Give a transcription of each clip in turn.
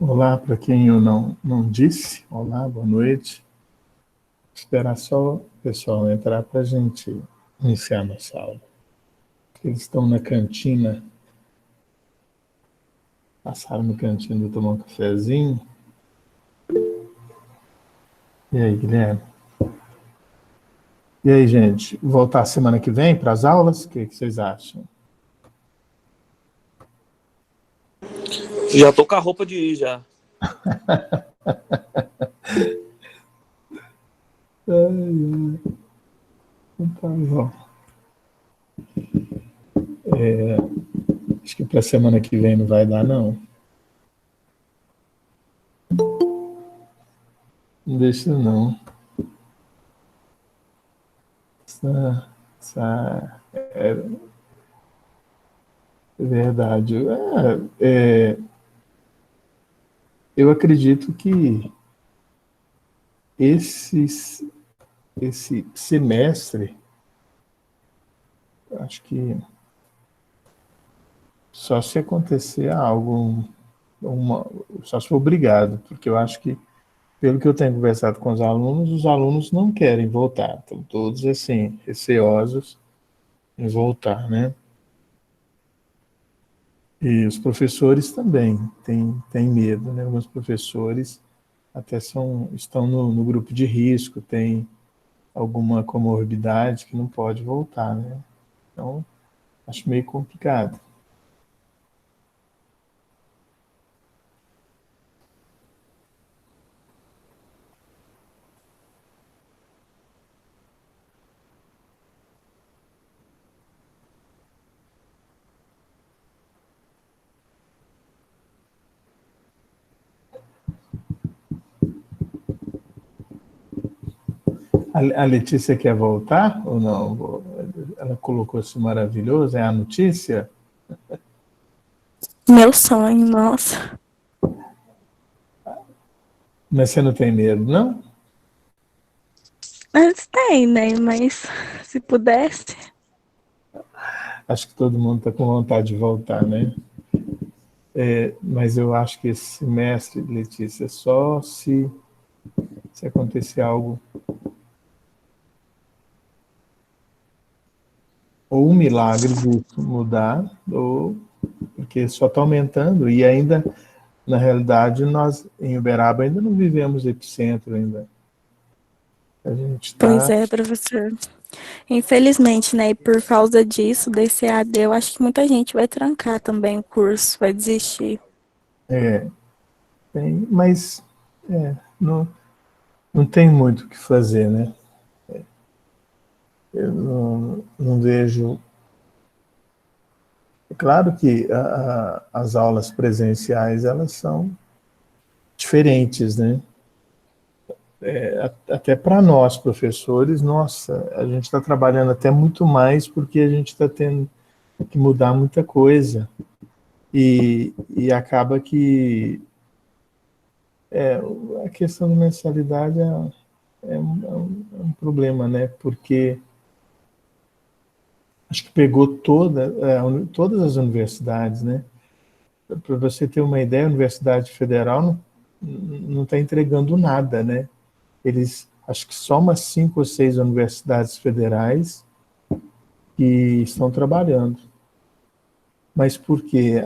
Olá, para quem eu não disse, olá, boa noite. Esperar só o pessoal entrar para a gente iniciar nossa aula. Eles estão na cantina, passaram no cantinho tomar um cafezinho. E aí, Guilherme? E aí, gente, voltar semana que vem para as aulas? O que vocês acham? Já tô com a roupa de ir, já. Tá bom. Acho que para a semana que vem não vai dar, não. Não deixa, não. É verdade. Eu acredito que esse semestre, acho que só se acontecer algo, só se for obrigado, porque eu acho que, pelo que eu tenho conversado com os alunos não querem voltar, estão todos assim, receosos em voltar, né? E os professores também têm medo, né? Alguns professores até estão no grupo de risco, têm alguma comorbidade que não pode voltar, né? Então, acho meio complicado. A Letícia quer voltar ou não? Ela colocou isso maravilhoso, é a notícia? Meu sonho, nossa. Mas você não tem medo, não? Mas tem, né? Mas se pudesse. Acho que todo mundo está com vontade de voltar, né? Mas eu acho que esse semestre, Letícia, só se acontecer algo, ou um milagre disso mudar, ou porque só está aumentando, e ainda, na realidade, nós em Uberaba ainda não vivemos epicentro ainda. A gente Pois está... é, professor. Infelizmente, né? E por causa disso, desse AD, eu acho que muita gente vai trancar também o curso, vai desistir. Mas não tem muito o que fazer, né? Eu não vejo... É claro que as aulas presenciais, elas são diferentes, né? Até para nós, professores, nossa, a gente está trabalhando até muito mais porque a gente está tendo que mudar muita coisa. E acaba que a questão da mensalidade é um problema, né? Porque acho que pegou todas as universidades, né? Para você ter uma ideia, a Universidade Federal não está entregando nada, né? Acho que só umas 5 ou 6 universidades federais que estão trabalhando. Mas por quê?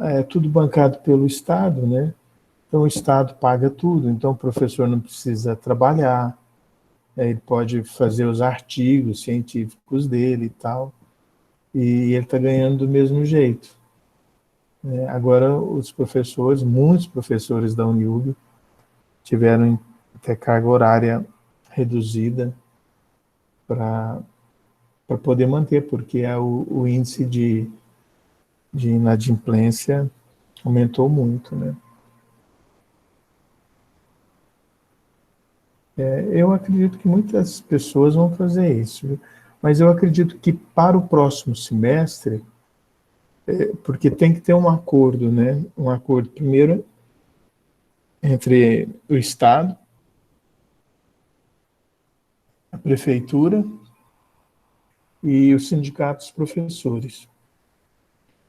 É tudo bancado pelo Estado, né? Então o Estado paga tudo, então o professor não precisa trabalhar, ele pode fazer os artigos científicos dele e tal, e ele está ganhando do mesmo jeito. Agora os professores, muitos professores da Uniug, tiveram até carga horária reduzida para poder manter, porque o índice de inadimplência aumentou muito, né? Eu acredito que muitas pessoas vão fazer isso, mas eu acredito que para o próximo semestre, porque tem que ter um acordo, né? Um acordo primeiro entre o Estado, a prefeitura e os sindicatos professores.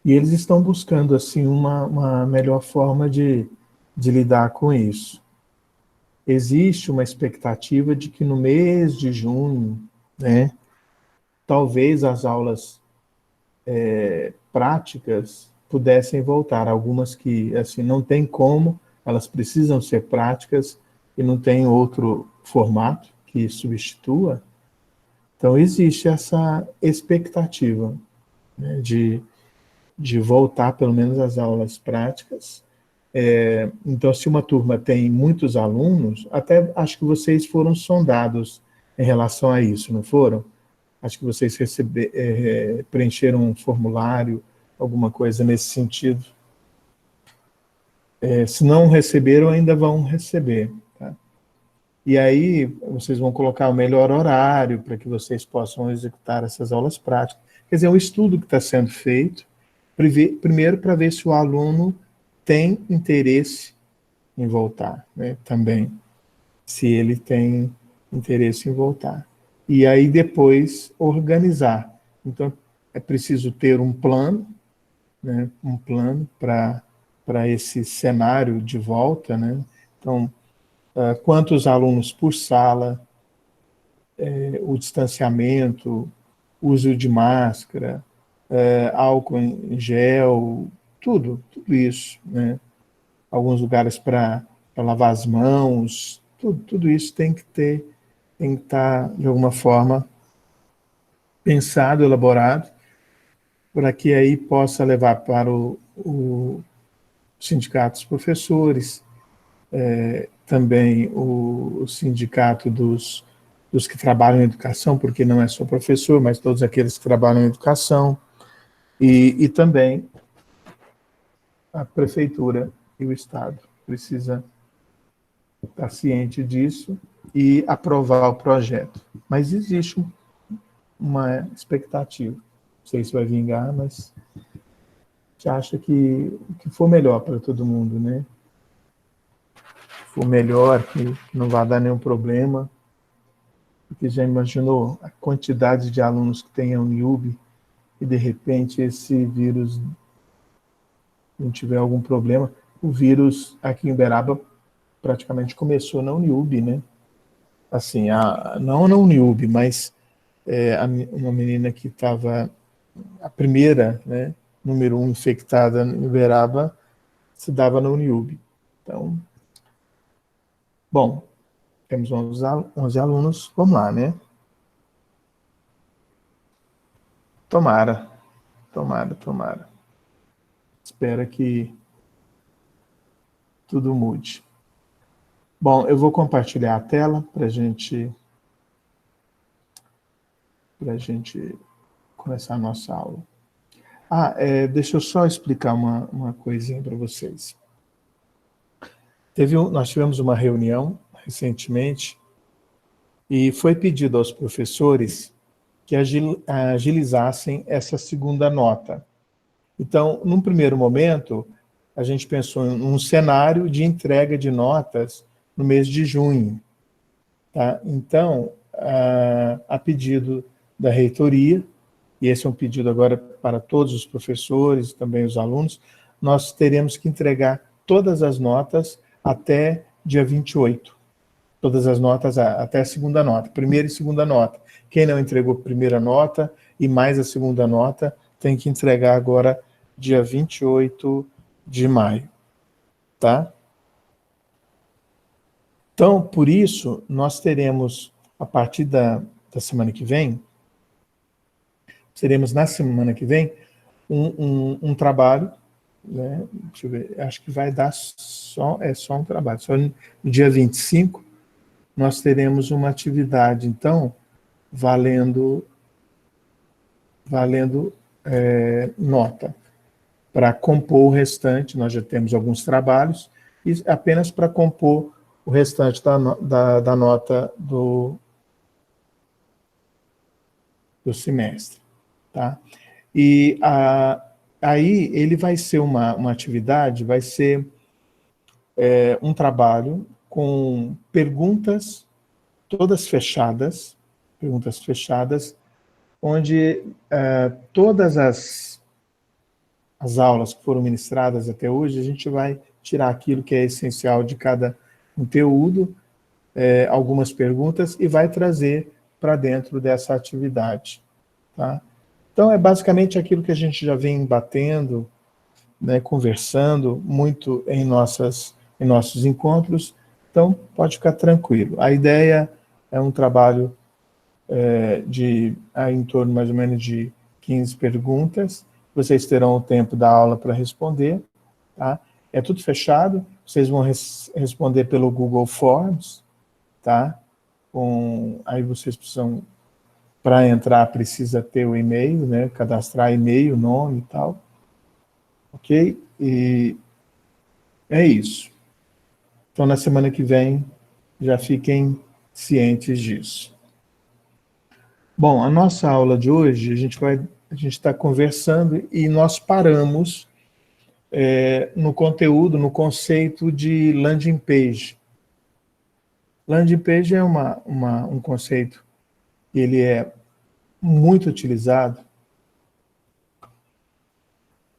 E eles estão buscando assim uma melhor forma de de lidar com isso. Existe uma expectativa de que no mês de junho, né, talvez as aulas práticas pudessem voltar. Algumas que assim não tem como, elas precisam ser práticas e não tem outro formato que substitua. Então existe essa expectativa, né, de voltar pelo menos às aulas práticas. Então, se uma turma tem muitos alunos, até acho que vocês foram sondados em relação a isso, não foram? Acho que vocês preencheram um formulário, alguma coisa nesse sentido. Se não receberam, ainda vão receber. Tá? E aí, vocês vão colocar o melhor horário para que vocês possam executar essas aulas práticas. Quer dizer, é um estudo que está sendo feito, primeiro para ver se o aluno tem interesse em voltar, né, também, se ele tem interesse em voltar. E aí depois organizar. Então é preciso ter um plano, né, um plano para esse cenário de volta, né? Então, quantos alunos por sala, o distanciamento, uso de máscara, álcool em gel, tudo isso, né? Alguns lugares para lavar as mãos, tudo isso tem que estar, de alguma forma, pensado, elaborado, para que aí possa levar para o sindicato dos professores, também o sindicato dos que trabalham em educação, porque não é só professor, mas todos aqueles que trabalham em educação, e também a prefeitura e o Estado precisa estar ciente disso e aprovar o projeto. Mas existe uma expectativa. Não sei se vai vingar, mas a gente acha que for melhor para todo mundo, né? For melhor, que não vai dar nenhum problema. Porque já imaginou a quantidade de alunos que tem a Uniub e, de repente, esse vírus não tiver algum problema? O vírus aqui em Uberaba praticamente começou na Uniub, né? Assim, não na Uniub, mas uma menina que estava a primeira, né, número 1 infectada em Uberaba, se dava na Uniub. Então, bom, temos 11 alunos, vamos lá, né? Tomara. Espera que tudo mude. Bom, eu vou compartilhar a tela para a gente começar a nossa aula. Deixa eu só explicar uma coisinha para vocês. Nós tivemos uma reunião recentemente e foi pedido aos professores que agilizassem essa segunda nota. Então, num primeiro momento, a gente pensou em um cenário de entrega de notas no mês de junho. Tá? Então, a pedido da reitoria, e esse é um pedido agora para todos os professores, também os alunos, nós teremos que entregar todas as notas até dia 28. Todas as notas até a segunda nota, primeira e segunda nota. Quem não entregou a primeira nota e mais a segunda nota, tem que entregar agora dia 28 de maio. Tá? Então, por isso, nós teremos, a partir da semana que vem, teremos na semana que vem um trabalho, né? Deixa eu ver, acho que vai dar só um trabalho. Só no dia 25, nós teremos uma atividade, então, valendo nota. Para compor o restante, nós já temos alguns trabalhos, e apenas para compor o restante da nota do semestre. Tá? E aí ele vai ser uma atividade, vai ser um trabalho com perguntas todas fechadas, onde todas as aulas que foram ministradas até hoje, a gente vai tirar aquilo que é essencial de cada conteúdo, algumas perguntas, e vai trazer para dentro dessa atividade. Tá? Então, é basicamente aquilo que a gente já vem batendo, né, conversando muito em nossos encontros, então pode ficar tranquilo. A ideia é um trabalho em torno mais ou menos de 15 perguntas, vocês terão o tempo da aula para responder, tá? É tudo fechado, vocês vão responder pelo Google Forms, tá? Aí vocês precisam, para entrar, precisa ter o e-mail, né? Cadastrar e-mail, nome e tal. Ok? E é isso. Então, na semana que vem, já fiquem cientes disso. Bom, a nossa aula de hoje, a gente está conversando e nós paramos no conteúdo, no conceito de landing page. Landing page é um conceito que ele é muito utilizado,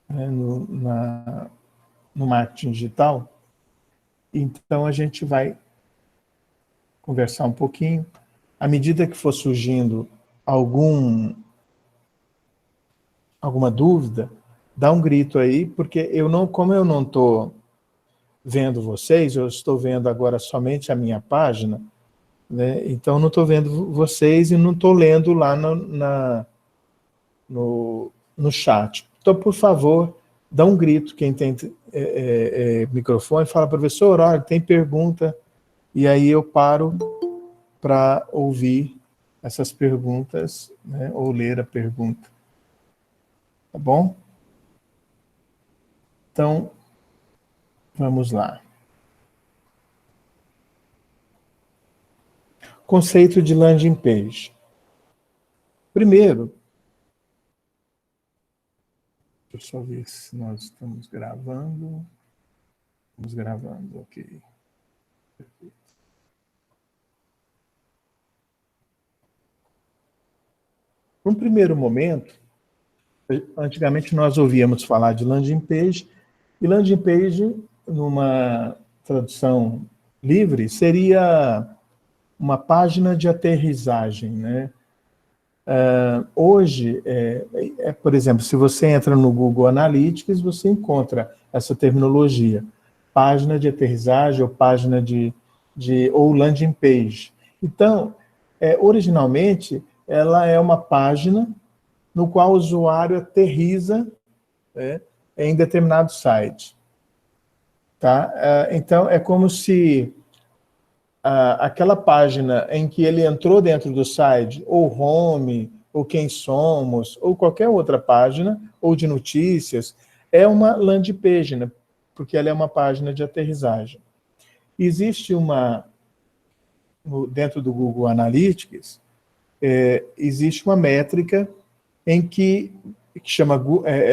né, no marketing digital. Então, a gente vai conversar um pouquinho. À medida que for surgindo alguma dúvida, dá um grito aí, porque como eu não estou vendo vocês, eu estou vendo agora somente a minha página, né? Então não estou vendo vocês e não estou lendo lá no chat. Então, por favor, dá um grito, quem tem microfone, fala, professor, olha, tem pergunta, e aí eu paro para ouvir essas perguntas, né, ou ler a pergunta. Tá bom? Então, vamos lá. Conceito de landing page. Primeiro, deixa eu só ver se nós estamos gravando. Estamos gravando, ok. Perfeito. Num primeiro momento, antigamente nós ouvíamos falar de landing page, e landing page, numa tradução livre, seria uma página de aterrissagem, né? Hoje, por exemplo, se você entra no Google Analytics, você encontra essa terminologia, página de aterrissagem ou página ou landing page. Então, originalmente, ela é uma página no qual o usuário aterriza, né, em determinado site. Tá? Então, é como se aquela página em que ele entrou dentro do site, ou home, ou quem somos, ou qualquer outra página, ou de notícias, é uma landing page, né? Porque ela é uma página de aterrissagem. Existe dentro do Google Analytics, existe uma métrica que chama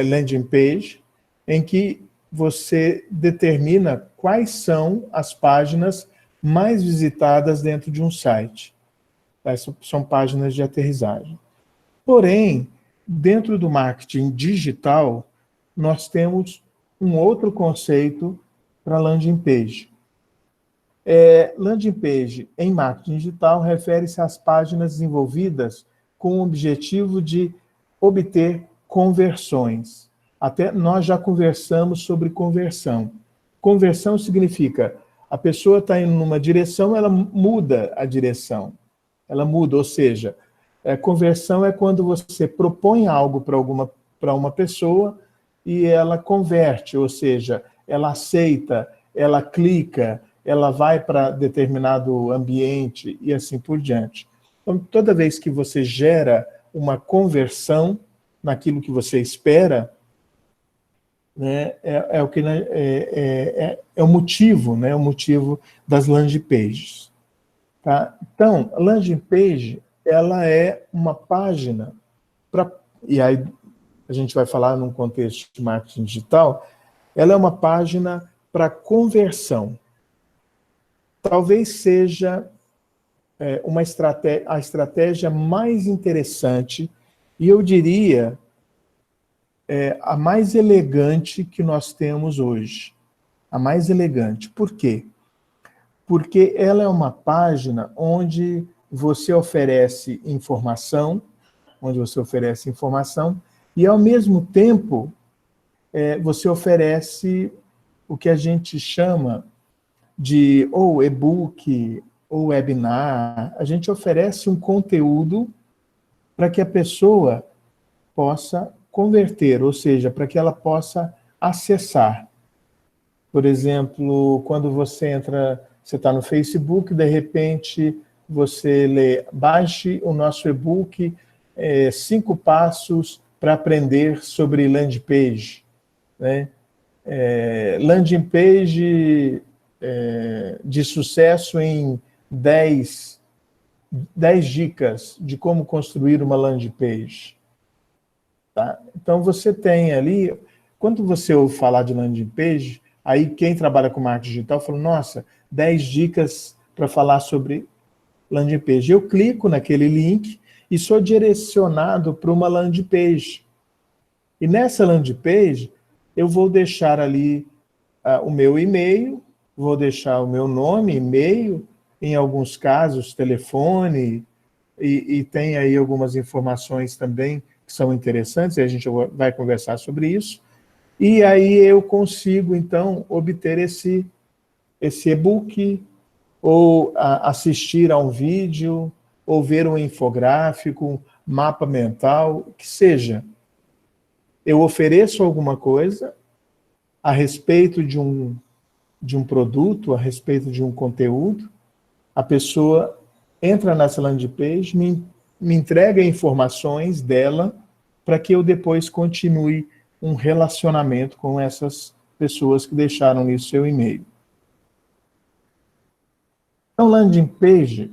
landing page, em que você determina quais são as páginas mais visitadas dentro de um site. Essas são páginas de aterrissagem. Porém, dentro do marketing digital, nós temos um outro conceito para landing page. Landing page em marketing digital refere-se às páginas desenvolvidas com o objetivo de obter conversões. Até nós já conversamos sobre conversão. Conversão significa a pessoa está indo numa direção, ela muda a direção. Ela muda, ou seja, conversão é quando você propõe algo para uma pessoa e ela converte, ou seja, ela aceita, ela clica, ela vai para determinado ambiente e assim por diante. Então, toda vez que você gera uma conversão naquilo que você espera, né, é o motivo, né, o motivo das landing pages. Tá? Então, a landing page, ela é uma página e aí a gente vai falar num contexto de marketing digital, ela é uma página para conversão. Talvez seja a estratégia mais interessante e eu diria a mais elegante que nós temos hoje. a mais elegante. Por quê? Porque ela é uma página onde você oferece informação, e, ao mesmo tempo, você oferece o que a gente chama de ou e-book ou webinar. A gente oferece um conteúdo para que a pessoa possa converter, ou seja, para que ela possa acessar. Por exemplo, quando você está no Facebook, de repente você lê, baixe o nosso e-book 5 passos para aprender sobre landing page, né? Landing page de sucesso em 10 dicas de como construir uma landing page. Tá? Então, você tem ali, quando você ouve falar de landing page, aí quem trabalha com marketing digital fala, nossa, 10 dicas para falar sobre landing page. Eu clico naquele link e sou direcionado para uma landing page. E nessa landing page, eu vou deixar ali o meu e-mail, vou deixar o meu nome, e-mail, em alguns casos, telefone, e tem aí algumas informações também que são interessantes, e a gente vai conversar sobre isso. E aí eu consigo, então, obter esse e-book, ou assistir a um vídeo, ou ver um infográfico, um mapa mental, que seja. Eu ofereço alguma coisa a respeito de um produto, a respeito de um conteúdo, a pessoa entra nessa landing page, me entrega informações dela, para que eu depois continue um relacionamento com essas pessoas que deixaram ali o seu e-mail. Então, landing page,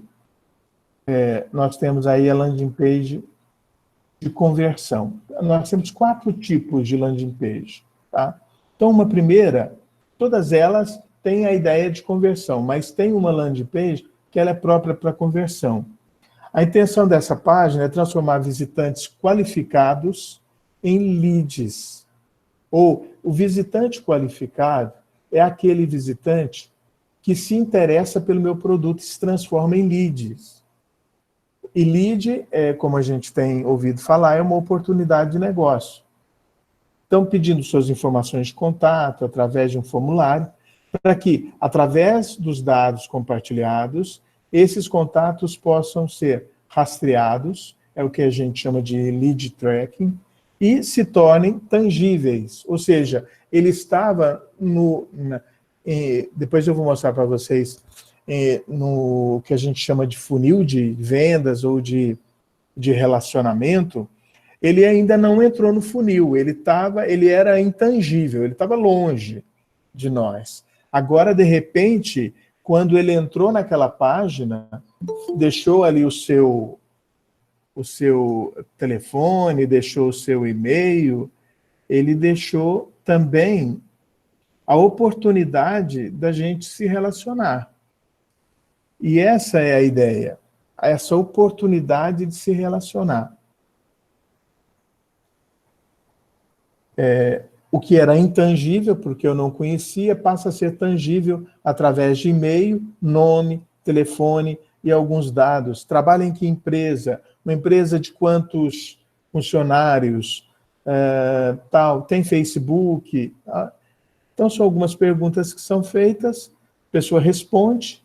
nós temos aí a landing page de conversão. Nós temos 4 tipos de landing page. Tá? Então, uma primeira, todas elas têm a ideia de conversão, mas tem uma landing page que ela é própria para conversão. A intenção dessa página é transformar visitantes qualificados em leads. Ou o visitante qualificado é aquele visitante que se interessa pelo meu produto e se transforma em leads. E lead, como a gente tem ouvido falar, é uma oportunidade de negócio. Então, pedindo suas informações de contato através de um formulário, para que, através dos dados compartilhados, esses contatos possam ser rastreados, é o que a gente chama de lead tracking, e se tornem tangíveis. Ou seja, ele estava depois eu vou mostrar para vocês no que a gente chama de funil de vendas ou de relacionamento. Ele ainda não entrou no funil, ele era intangível, ele estava longe de nós. Agora, de repente, quando ele entrou naquela página, deixou ali o seu telefone, deixou o seu e-mail, ele deixou também a oportunidade da gente se relacionar. E essa é a ideia, essa oportunidade de se relacionar. O que era intangível, porque eu não conhecia, passa a ser tangível através de e-mail, nome, telefone e alguns dados. Trabalha em que empresa? Uma empresa de quantos funcionários? Tem Facebook? Então, são algumas perguntas que são feitas, a pessoa responde,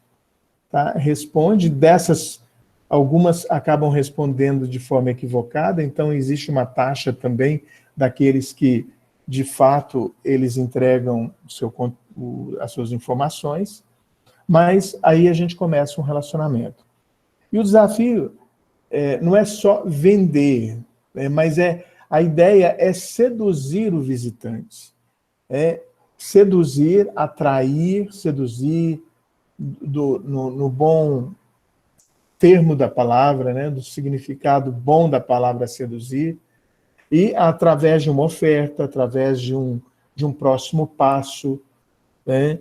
tá? Responde, dessas, algumas acabam respondendo de forma equivocada, então existe uma taxa também daqueles que, de fato, eles entregam as suas informações, mas aí a gente começa um relacionamento. E o desafio não é só vender, mas a ideia é seduzir o visitante. Seduzir, atrair, seduzir, no bom termo da palavra, né, do significado bom da palavra seduzir, e através de uma oferta, através de um próximo passo. Né?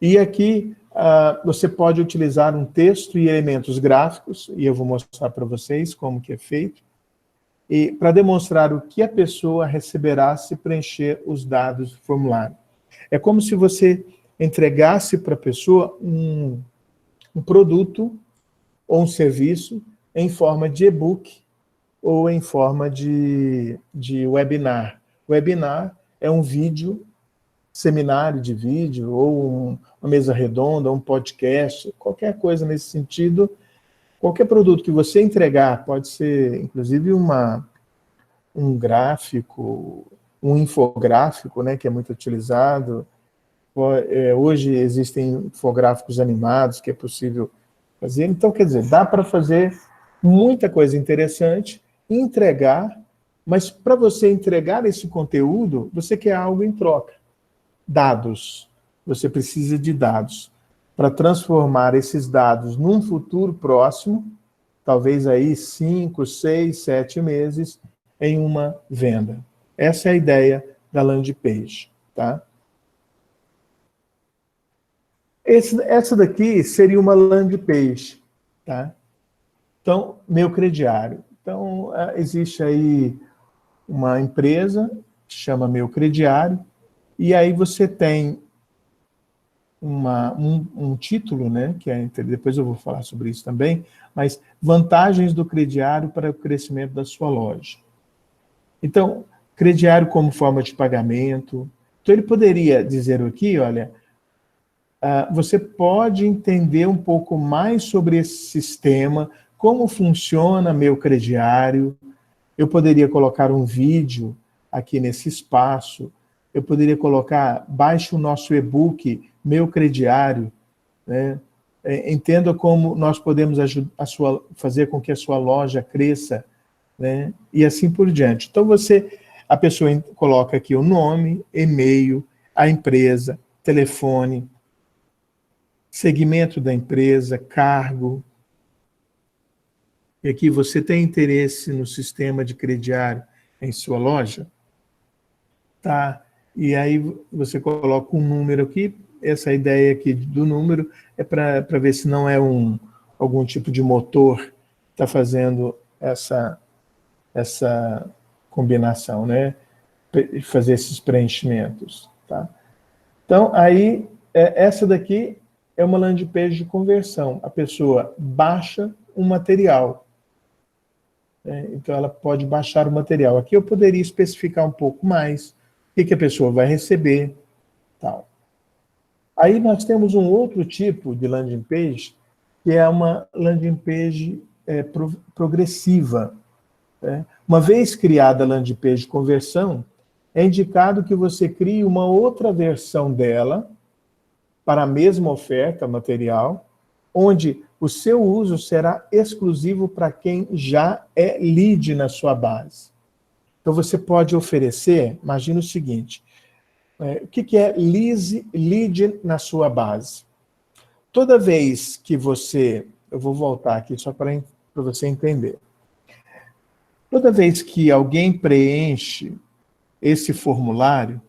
E aqui você pode utilizar um texto e elementos gráficos, e eu vou mostrar para vocês como que é feito, e para demonstrar o que a pessoa receberá se preencher os dados do formulário. É como se você entregasse para a pessoa um produto ou um serviço em forma de e-book ou em forma de webinar. Webinar é um vídeo, seminário de vídeo, ou uma mesa redonda, um podcast, qualquer coisa nesse sentido. Qualquer produto que você entregar, pode ser inclusive um gráfico, um infográfico, né, que é muito utilizado. Hoje existem infográficos animados que é possível fazer. Então, quer dizer, dá para fazer muita coisa interessante, entregar, mas para você entregar esse conteúdo, você quer algo em troca. Dados. Você precisa de dados. Para transformar esses dados num futuro próximo, talvez aí 5, 6, 7 meses, em uma venda. Essa é a ideia da landing page, tá? Essa daqui seria uma landing page, tá? Então, meu crediário. Então, existe aí uma empresa que chama Meu Crediário, e aí você tem um título, né, que depois eu vou falar sobre isso também, mas vantagens do crediário para o crescimento da sua loja. Então, crediário como forma de pagamento. Então, ele poderia dizer aqui, olha, você pode entender um pouco mais sobre esse sistema, como funciona meu crediário. Eu poderia colocar um vídeo aqui nesse espaço. Eu poderia colocar, baixe o nosso e-book, Meu Crediário, né? Entenda como nós podemos fazer com que a sua loja cresça, né? E assim por diante. Então, a pessoa coloca aqui o nome, e-mail, a empresa, telefone, segmento da empresa, cargo. E aqui, você tem interesse no sistema de crediário em sua loja? Tá. E aí você coloca um número aqui. Essa ideia aqui do número é para ver se não é algum tipo de motor que está fazendo essa combinação, né? Fazer esses preenchimentos. Tá? Então, aí, essa daqui é uma landing page de conversão. A pessoa baixa um material. Então, ela pode baixar o material. Aqui eu poderia especificar um pouco mais o que a pessoa vai receber, tal. Aí nós temos um outro tipo de landing page, que é uma landing page progressiva. Né? Uma vez criada a landing page de conversão, é indicado que você crie uma outra versão dela para a mesma oferta material, onde o seu uso será exclusivo para quem já é lead na sua base. Então, você pode oferecer, imagina o seguinte, o que é lead na sua base? Toda vez que eu vou voltar aqui só para você entender. Toda vez que alguém preenche esse formulário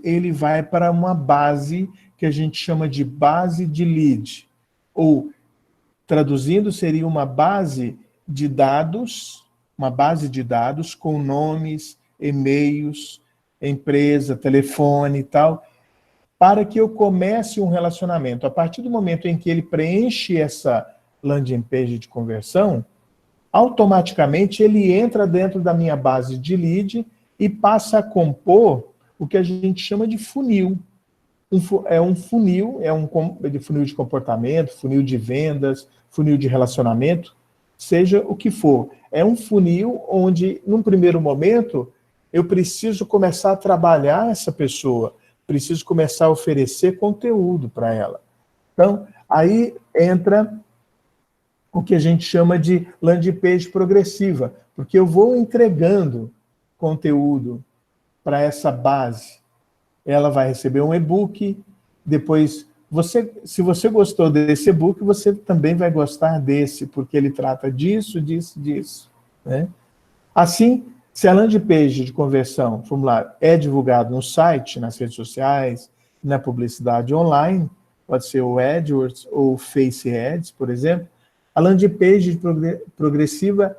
ele vai para uma base que a gente chama de base de lead, ou, traduzindo, seria uma base de dados com nomes, e-mails, empresa, telefone e tal, para que eu comece um relacionamento. A partir do momento em que ele preenche essa landing page de conversão, automaticamente ele entra dentro da minha base de lead e passa a compor o que a gente chama de funil. Um funil de comportamento, funil de vendas, funil de relacionamento, seja o que for. É um funil onde, num primeiro momento, eu preciso começar a trabalhar essa pessoa, preciso começar a oferecer conteúdo para ela. Então, aí entra o que a gente chama de landing page progressiva, porque eu vou entregando conteúdo para essa base. Ela vai receber um e-book, depois, se você gostou desse e-book, você também vai gostar desse, porque ele trata disso, disso, disso. Né? Assim, se a landing page de conversão, formulário, é divulgado no site, nas redes sociais, na publicidade online, pode ser o AdWords ou o Face Ads, por exemplo, a landing page progressiva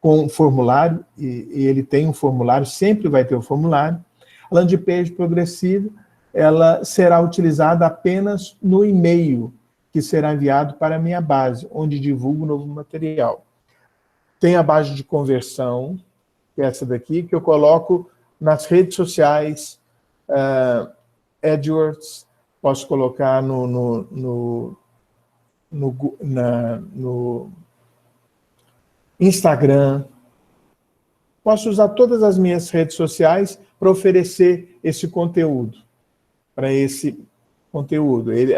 com formulário, e ele tem um formulário, sempre vai ter um formulário. A landing page progressiva ela será utilizada apenas no e-mail, que será enviado para a minha base, onde divulgo o novo material. Tem a base de conversão, que é essa daqui, que eu coloco nas redes sociais, AdWords, posso colocar no Instagram, posso usar todas as minhas redes sociais para oferecer esse conteúdo,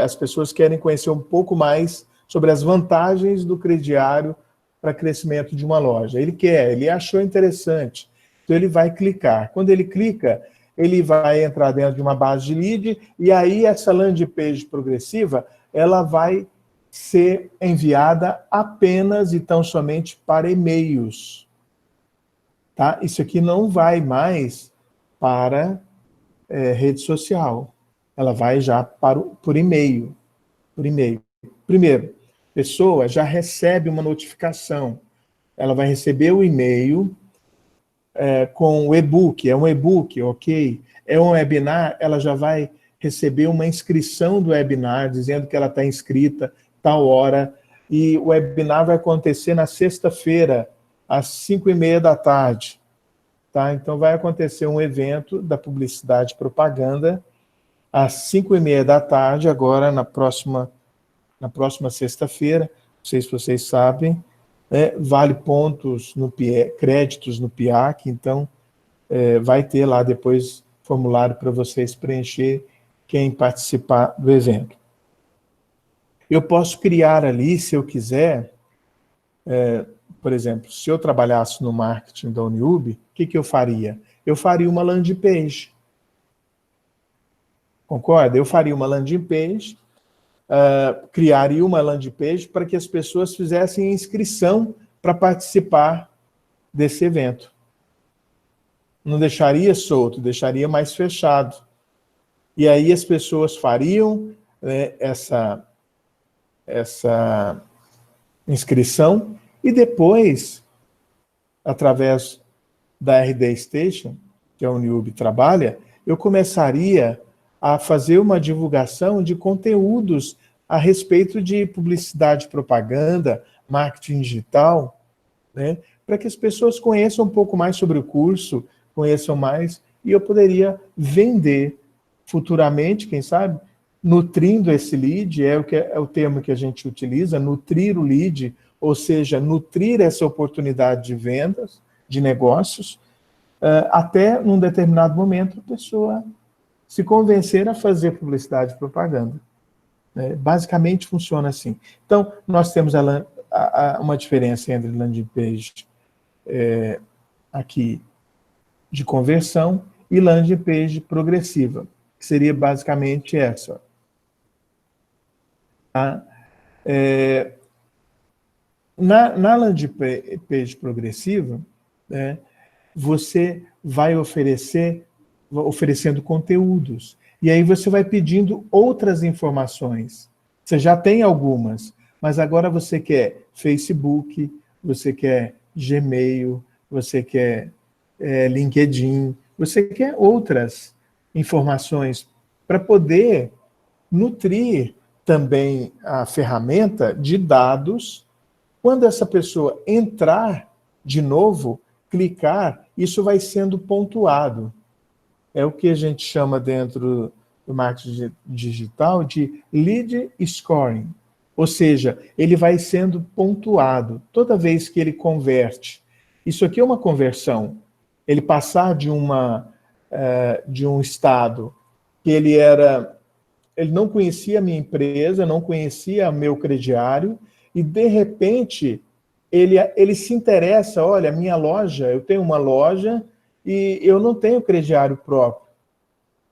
As pessoas querem conhecer um pouco mais sobre as vantagens do crediário para crescimento de uma loja. Ele achou interessante, então ele vai clicar. Quando ele clica, ele vai entrar dentro de uma base de lead, e aí essa landing page progressiva, ela vai ser enviada apenas e tão somente para e-mails. Tá? Isso aqui não vai mais para rede social. Ela vai já por e-mail. Primeiro, a pessoa já recebe uma notificação. Ela vai receber o e-mail com o e-book. É um e-book, ok? É um webinar, ela já vai receber uma inscrição do webinar, dizendo que ela está inscrita, tal hora, e o webinar vai acontecer na sexta-feira, às 5h30 da tarde. Tá? Então, vai acontecer um evento da publicidade e propaganda, às 5h30 da tarde, agora na próxima sexta-feira. Não sei se vocês sabem, vale pontos, créditos no PIAC, então vai ter lá depois formulário para vocês preencher quem participar do evento. Eu posso criar ali, se eu quiser, por exemplo, se eu trabalhasse no marketing da Uniub, o que eu faria? Eu faria uma landing page. Concorda? Eu faria uma landing page, criaria uma landing page para que as pessoas fizessem inscrição para participar desse evento. Não deixaria solto, deixaria mais fechado. E aí as pessoas fariam essa inscrição e depois, através da RD Station, que a Uniub trabalha, eu começaria a fazer uma divulgação de conteúdos a respeito de publicidade, propaganda, marketing digital, né, para que as pessoas conheçam um pouco mais sobre o curso, conheçam mais, e eu poderia vender futuramente, quem sabe, nutrindo esse lead, é o termo que a gente utiliza, nutrir o lead, ou seja, nutrir essa oportunidade de vendas, de negócios, até num determinado momento a pessoa se convencer a fazer publicidade e propaganda. Basicamente funciona assim. Então, nós temos uma diferença entre landing page aqui de conversão e landing page progressiva, que seria basicamente essa. Tá? Na landing page progressiva, você vai oferecendo conteúdos. E aí você vai pedindo outras informações. Você já tem algumas, mas agora você quer Facebook, você quer Gmail, você quer LinkedIn, você quer outras informações para poder nutrir também a ferramenta de dados. Quando essa pessoa entrar de novo, clicar, isso vai sendo pontuado. É o que a gente chama dentro do marketing digital de lead scoring. Ou seja, ele vai sendo pontuado toda vez que ele converte. Isso aqui é uma conversão. Ele passar de um estado que ele não conhecia a minha empresa, não conhecia meu crediário, e de repente ele se interessa, olha, minha loja, eu tenho uma loja e eu não tenho crediário próprio.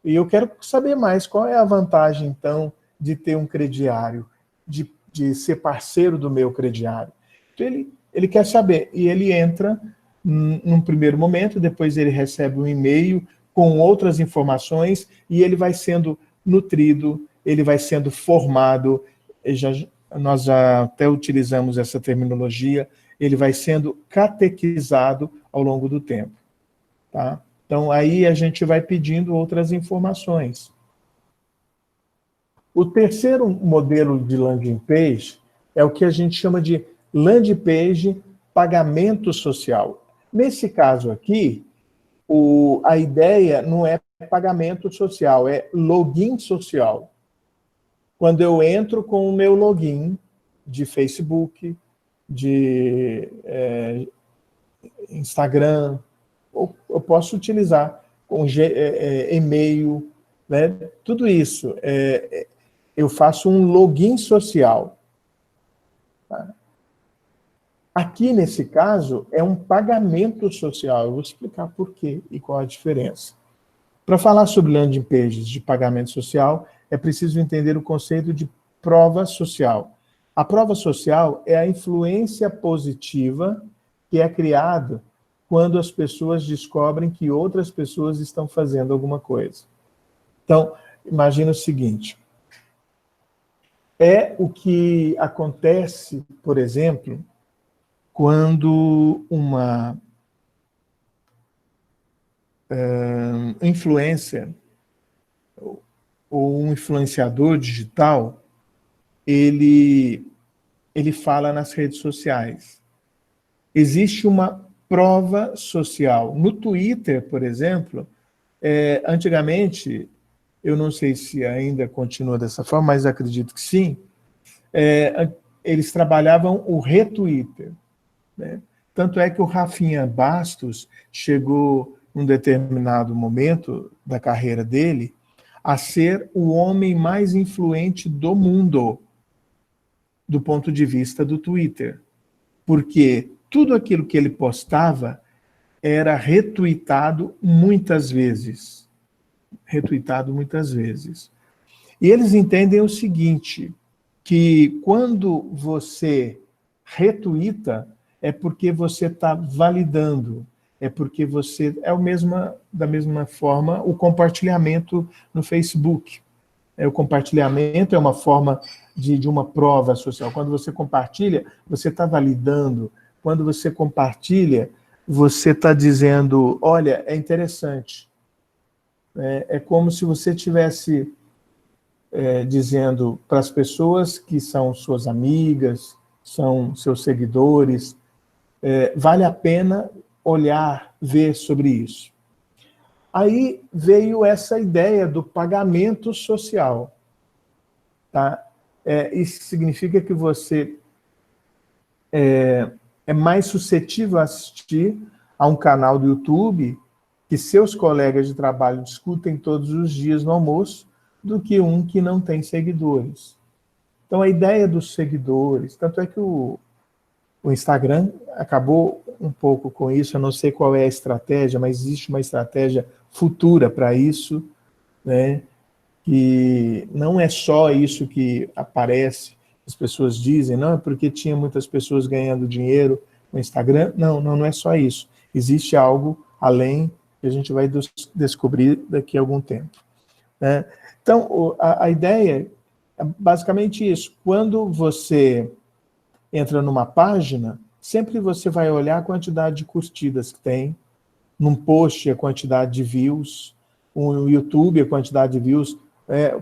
E eu quero saber mais qual é a vantagem, então, de ter um crediário, de ser parceiro do meu crediário. Então, ele quer saber, e ele entra num primeiro momento, depois ele recebe um e-mail com outras informações, e ele vai sendo nutrido, ele vai sendo formado, nós já até utilizamos essa terminologia, ele vai sendo catequizado ao longo do tempo. Tá? Então, aí a gente vai pedindo outras informações. O terceiro modelo de landing page é o que a gente chama de landing page pagamento social. Nesse caso aqui, a ideia não é pagamento social, é login social. Quando eu entro com o meu login de Facebook, de Instagram, eu posso utilizar com e-mail, né? Tudo isso. Eu faço um login social. Tá? Aqui, nesse caso, é um pagamento social. Eu vou explicar por quê e qual a diferença. Para falar sobre landing pages de pagamento social, é preciso entender o conceito de prova social. A prova social é a influência positiva que é criada quando as pessoas descobrem que outras pessoas estão fazendo alguma coisa. Então, imagina o seguinte. É o que acontece, por exemplo, quando uma influencer ou um influenciador digital, ele fala nas redes sociais. Existe uma prova social. No Twitter, por exemplo, antigamente, eu não sei se ainda continua dessa forma, mas acredito que sim, eles trabalhavam o retweeter, né? Tanto é que o Rafinha Bastos chegou, num determinado momento da carreira dele, a ser o homem mais influente do mundo, do ponto de vista do Twitter. Porque tudo aquilo que ele postava era retweetado muitas vezes. Retweetado muitas vezes. E eles entendem o seguinte, que quando você retweeta, é porque você está validando, é porque você... da mesma forma, o compartilhamento no Facebook. O compartilhamento é uma forma de uma prova social. Quando você compartilha, você está validando. Quando você compartilha, você está dizendo, olha, é interessante. É como se você estivesse dizendo para as pessoas que são suas amigas, são seus seguidores, vale a pena olhar, ver sobre isso. Aí veio essa ideia do pagamento social. Tá? Isso significa que você é mais suscetível a assistir a um canal do YouTube que seus colegas de trabalho discutem todos os dias no almoço, do que um que não tem seguidores. Então, a ideia dos seguidores, tanto é que o Instagram acabou um pouco com isso, eu não sei qual é a estratégia, mas existe uma estratégia futura para isso, né? Que não é só isso que aparece, as pessoas dizem, não, é porque tinha muitas pessoas ganhando dinheiro no Instagram. Não é só isso. Existe algo além que a gente vai descobrir daqui a algum tempo, né? Então, a ideia é basicamente isso. Quando você entra numa página, sempre você vai olhar a quantidade de curtidas que tem, num post a quantidade de views, no YouTube a quantidade de views,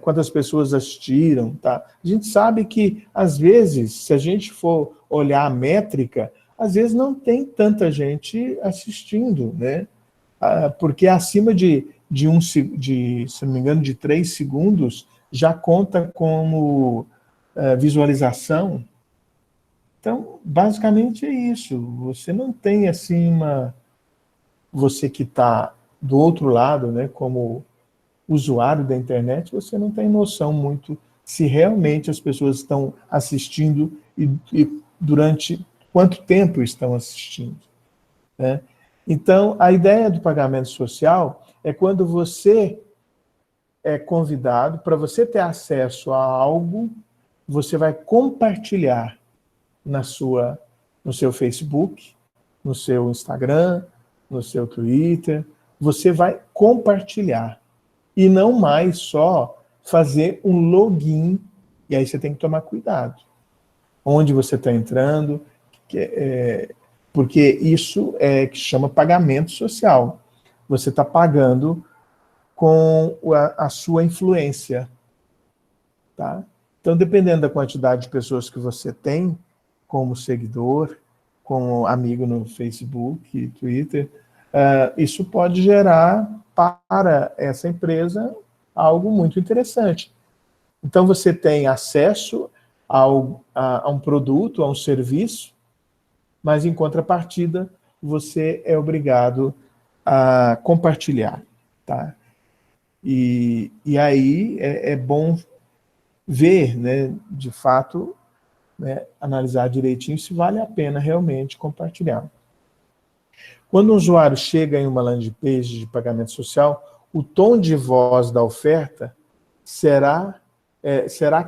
quantas pessoas assistiram, tá? A gente sabe que, às vezes, se a gente for olhar a métrica, às vezes não tem tanta gente assistindo, né? Porque acima se não me engano, de 3 segundos, já conta como visualização. Então, basicamente é isso. Você não tem, assim, você que está do outro lado, né, como usuário da internet, você não tem noção muito se realmente as pessoas estão assistindo e durante quanto tempo estão assistindo, né? Então, a ideia do pagamento social é quando você é convidado, para você ter acesso a algo, você vai compartilhar no seu Facebook, no seu Instagram, no seu Twitter, você vai compartilhar. E não mais só fazer um login, e aí você tem que tomar cuidado. Onde você está entrando, porque isso que chama pagamento social. Você está pagando com a sua influência. tá? Então, dependendo da quantidade de pessoas que você tem como seguidor, como amigo no Facebook e Twitter, isso pode gerar para essa empresa algo muito interessante. Então, você tem acesso a um produto, a um serviço, mas, em contrapartida, você é obrigado a compartilhar, tá? E aí é bom ver, né, de fato, né, analisar direitinho se vale a pena realmente compartilhar. Quando um usuário chega em uma landing page de pagamento social, o tom de voz da oferta será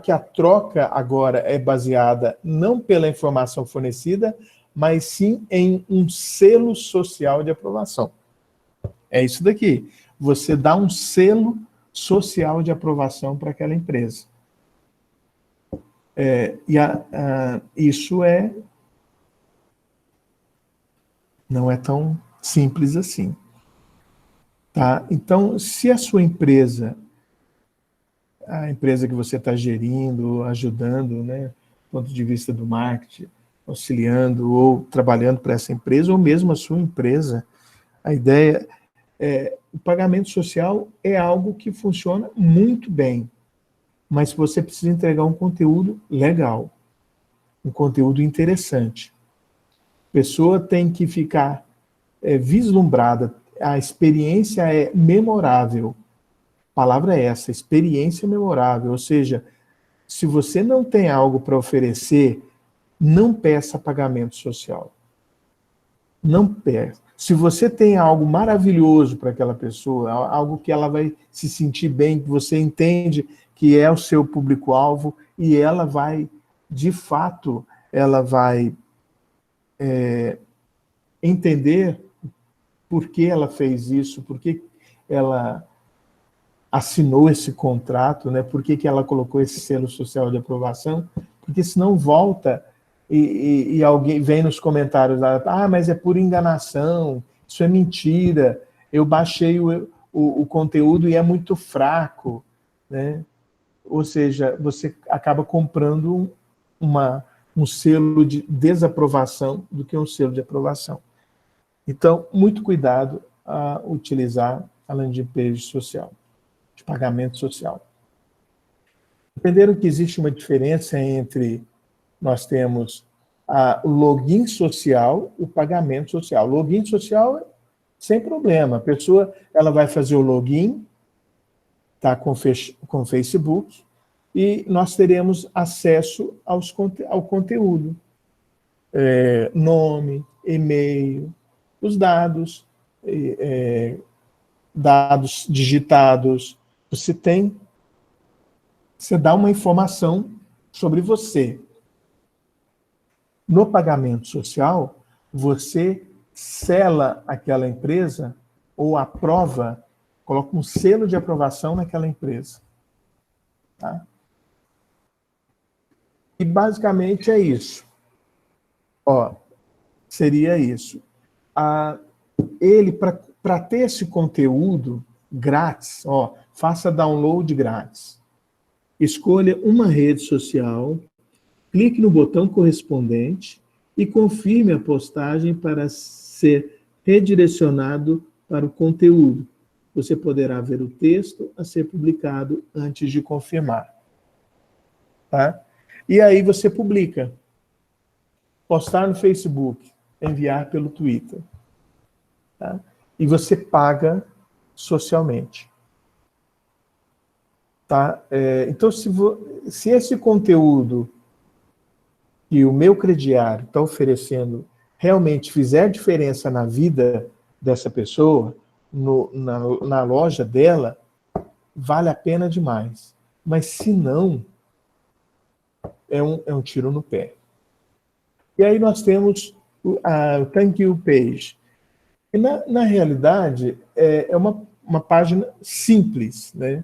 que a troca agora é baseada não pela informação fornecida, mas sim em um selo social de aprovação. É isso daqui. Você dá um selo social de aprovação para aquela empresa. Isso não é tão simples assim. Tá? Então, se a sua empresa, a empresa que você está gerindo, ajudando, né, do ponto de vista do marketing, auxiliando ou trabalhando para essa empresa, ou mesmo a sua empresa, a ideia o pagamento social é algo que funciona muito bem, mas você precisa entregar um conteúdo legal, um conteúdo interessante. A pessoa tem que ficar vislumbrada, a experiência é memorável. A palavra é essa, experiência memorável. Ou seja, se você não tem algo para oferecer, não peça pagamento social. Não peça. Se você tem algo maravilhoso para aquela pessoa, algo que ela vai se sentir bem, que você entende que é o seu público-alvo, e ela vai, de fato, ela vai entender por que ela fez isso, por que ela assinou esse contrato, né? Por que ela colocou esse selo social de aprovação, porque senão volta e alguém vem nos comentários lá, mas é pura enganação, isso é mentira, eu baixei o conteúdo e é muito fraco, né? Ou seja, você acaba comprando um selo de desaprovação do que um selo de aprovação. Então, muito cuidado a utilizar a landing page social, de pagamento social. Entenderam que existe uma diferença entre nós temos o login social, o pagamento social. O login social, sem problema. A pessoa ela vai fazer o login, tá, com o Facebook, e nós teremos acesso ao conteúdo. Nome, e-mail, os dados, dados digitados. Você dá uma informação sobre você. No pagamento social, você sela aquela empresa ou aprova, coloca um selo de aprovação naquela empresa. Tá? E basicamente é isso. Seria isso. Ele, para ter esse conteúdo grátis, faça download grátis. Escolha uma rede social, clique no botão correspondente e confirme a postagem para ser redirecionado para o conteúdo. Você poderá ver o texto a ser publicado antes de confirmar. Tá? E aí você publica. Postar no Facebook, enviar pelo Twitter. Tá? E você paga socialmente. Tá? Então, se esse conteúdo que o meu crediário está oferecendo realmente fizer diferença na vida dessa pessoa, na loja dela, vale a pena demais. Mas se não, é um tiro no pé. E aí nós temos a Thank You Page. E na realidade, é uma página simples, né?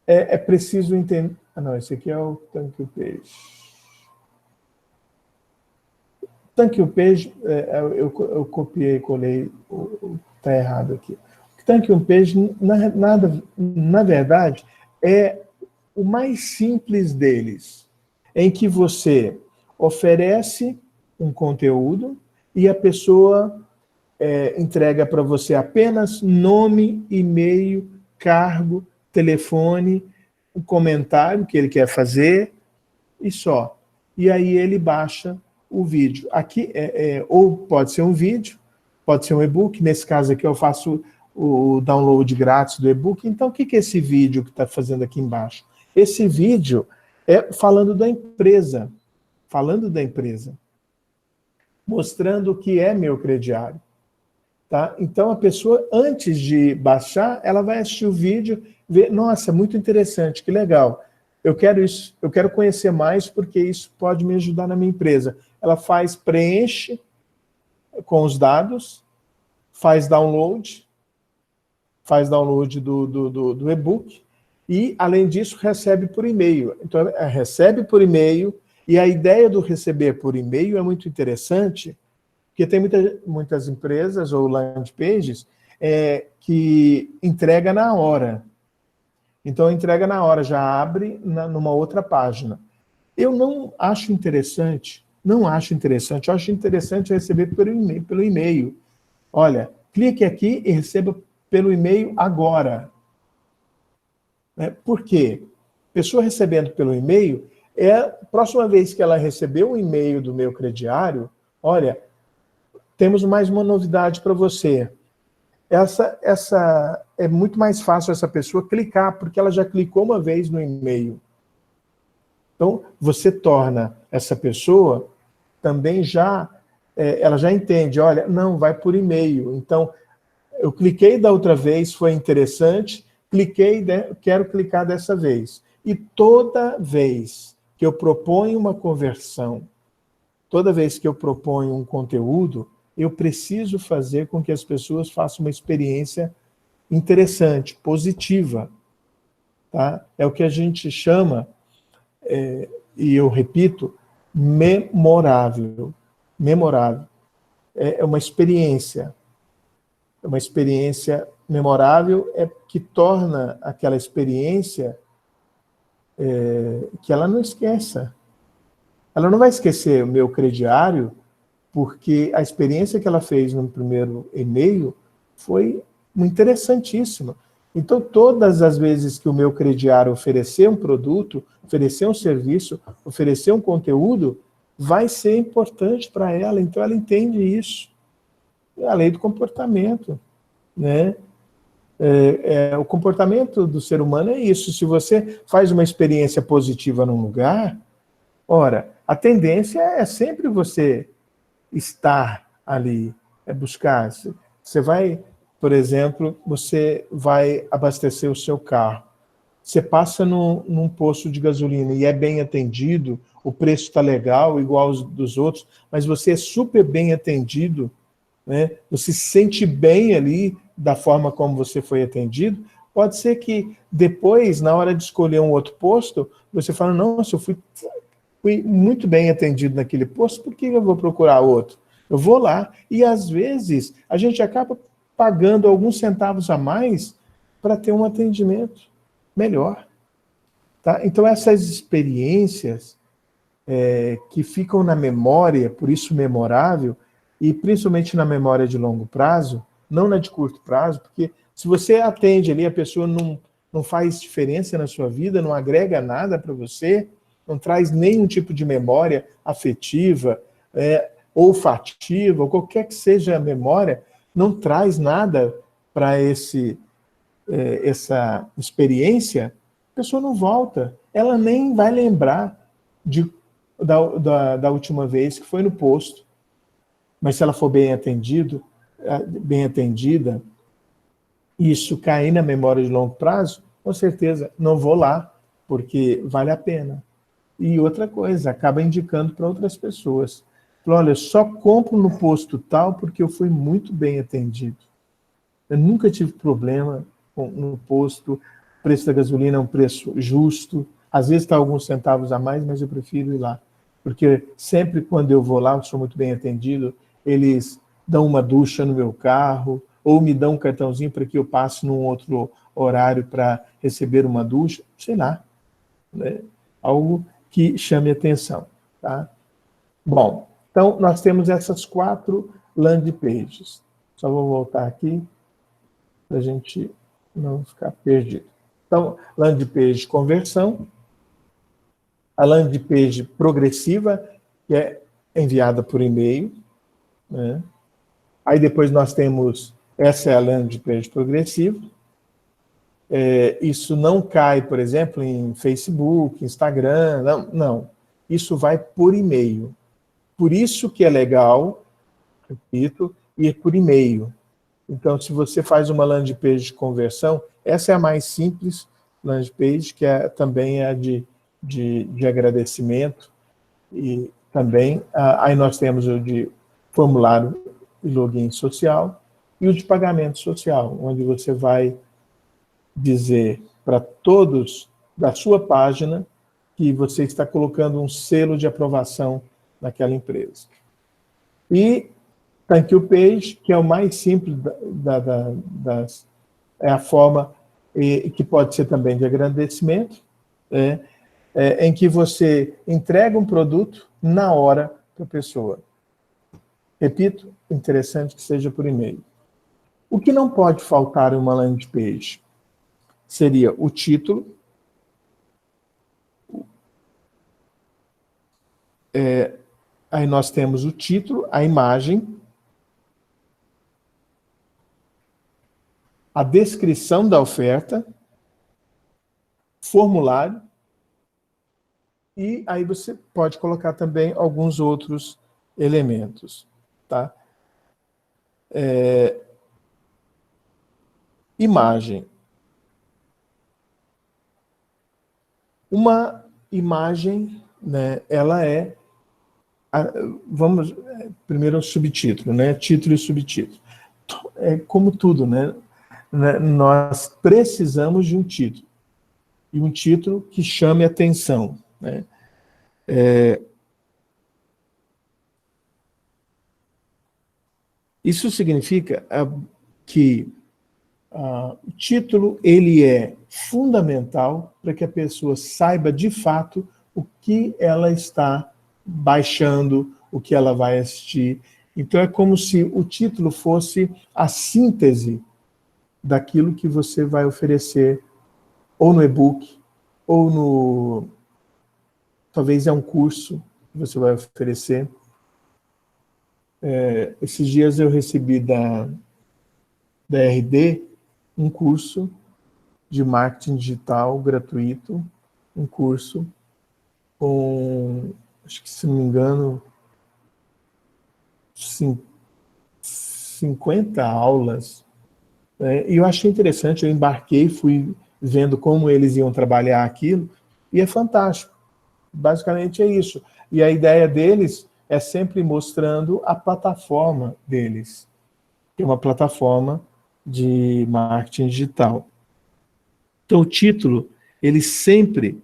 É preciso entender... não, esse aqui é o Thank You Page. Thank You Page, eu copiei e colei, está errado aqui. Tanque on Page, na verdade, é o mais simples deles, em que você oferece um conteúdo e a pessoa entrega para você apenas nome, e-mail, cargo, telefone, um comentário que ele quer fazer e só. E aí ele baixa o vídeo. Aqui, ou pode ser um vídeo, pode ser um e-book. Nesse caso aqui eu faço o download grátis do e-book. Então o que é esse vídeo que está fazendo aqui embaixo? Esse vídeo é falando da empresa, mostrando o que é meu crediário. Tá? Então a pessoa, antes de baixar, ela vai assistir o vídeo, ver, nossa, muito interessante, que legal. Eu quero isso, eu quero conhecer mais porque isso pode me ajudar na minha empresa. Ela preenche com os dados, faz download do e-book e, além disso, recebe por e-mail. Então, recebe por e-mail, e a ideia do receber por e-mail é muito interessante, porque tem muitas empresas ou landing pages que entrega na hora. Então, entrega na hora, já abre numa outra página. Eu não acho interessante, eu acho interessante receber pelo e-mail. Olha, clique aqui e receba pelo e-mail agora. Por quê? Pessoa recebendo pelo e-mail, a próxima vez que ela receber um e-mail do meu crediário, olha, temos mais uma novidade para você. Essa é muito mais fácil essa pessoa clicar, porque ela já clicou uma vez no e-mail. Então, você torna essa pessoa também ela já entende, olha, não, vai por e-mail. Então, eu cliquei da outra vez, foi interessante, quero clicar dessa vez. E toda vez que eu proponho uma conversão, toda vez que eu proponho um conteúdo, eu preciso fazer com que as pessoas façam uma experiência interessante, positiva. Tá? É o que a gente chama, e eu repito, memorável. Memorável. É uma experiência. É uma experiência memorável, que torna aquela experiência que ela não esqueça. Ela não vai esquecer o meu crediário, porque a experiência que ela fez no primeiro e-mail foi interessantíssima. Então, todas as vezes que o meu crediário oferecer um produto, oferecer um serviço, oferecer um conteúdo, vai ser importante para ela. Então, ela entende isso. É a lei do comportamento, né? O comportamento do ser humano é isso. Se você faz uma experiência positiva num lugar, ora, a tendência é sempre você estar ali, buscar. Você vai, por exemplo, você vai abastecer o seu carro. Você passa num posto de gasolina e é bem atendido, o preço está legal, igual aos dos outros, mas você é super bem atendido, né? Você se sente bem ali da forma como você foi atendido. Pode ser que depois, na hora de escolher um outro posto, você fala, nossa, eu fui muito bem atendido naquele posto, por que eu vou procurar outro? Eu vou lá. E, às vezes, a gente acaba pagando alguns centavos a mais para ter um atendimento melhor. Tá? Então, essas experiências que ficam na memória, por isso memorável, e principalmente na memória de longo prazo, não na de curto prazo, porque se você atende ali, a pessoa não faz diferença na sua vida, não agrega nada para você, não traz nenhum tipo de memória afetiva, olfativa, ou qualquer que seja a memória, não traz nada para essa experiência, a pessoa não volta. Ela nem vai lembrar da última vez que foi no posto. Mas se ela for bem atendida, isso cair na memória de longo prazo, com certeza não vou lá, porque vale a pena. E outra coisa, acaba indicando para outras pessoas. Fala, olha, eu só compro no posto tal porque eu fui muito bem atendido. Eu nunca tive problema no posto, o preço da gasolina é um preço justo, às vezes está alguns centavos a mais, mas eu prefiro ir lá. Porque sempre quando eu vou lá, eu sou muito bem atendido, eles dão uma ducha no meu carro, ou me dão um cartãozinho para que eu passe num outro horário para receber uma ducha, sei lá, né? Algo que chame atenção, tá? Bom, então nós temos essas 4 landing pages. Só vou voltar aqui para a gente não ficar perdido. Então, landing page de conversão, a landing page progressiva, que é enviada por e-mail, né? Aí depois nós temos, essa é a landing page progressiva. Isso não cai, por exemplo, em Facebook, Instagram, não. Isso vai por e-mail. Por isso que é legal, repito, ir por e-mail. Então, se você faz uma landing page de conversão, essa é a mais simples landing page, que também é de agradecimento. E também, aí nós temos o de formulário e login social, e o de pagamento social, onde você vai dizer para todos da sua página que você está colocando um selo de aprovação naquela empresa. E thank you page, que é o mais simples é a forma que pode ser também de agradecimento, em que você entrega um produto na hora para a pessoa. Repito, interessante que seja por e-mail. O que não pode faltar em uma landing page seria o título, aí nós temos o título, a imagem, a descrição da oferta, formulário, e aí você pode colocar também alguns outros elementos, tá? Imagem. Uma imagem, né, ela é, vamos, primeiro o subtítulo, né, título e subtítulo. É como tudo, né? Nós precisamos de um título, e um título que chame atenção, né? Isso significa que o título ele é fundamental para que a pessoa saiba de fato o que ela está baixando, o que ela vai assistir. Então é como se o título fosse a síntese daquilo que você vai oferecer, ou no e-book, ou no... talvez é um curso que você vai oferecer. Esses dias eu recebi da RD um curso de marketing digital gratuito, um curso com, acho que se não me engano, 50 aulas, né? E eu achei interessante, eu embarquei, fui vendo como eles iam trabalhar aquilo, e é fantástico. Basicamente é isso. E a ideia deles é sempre mostrando a plataforma deles, que é uma plataforma de marketing digital. Então, o título, ele sempre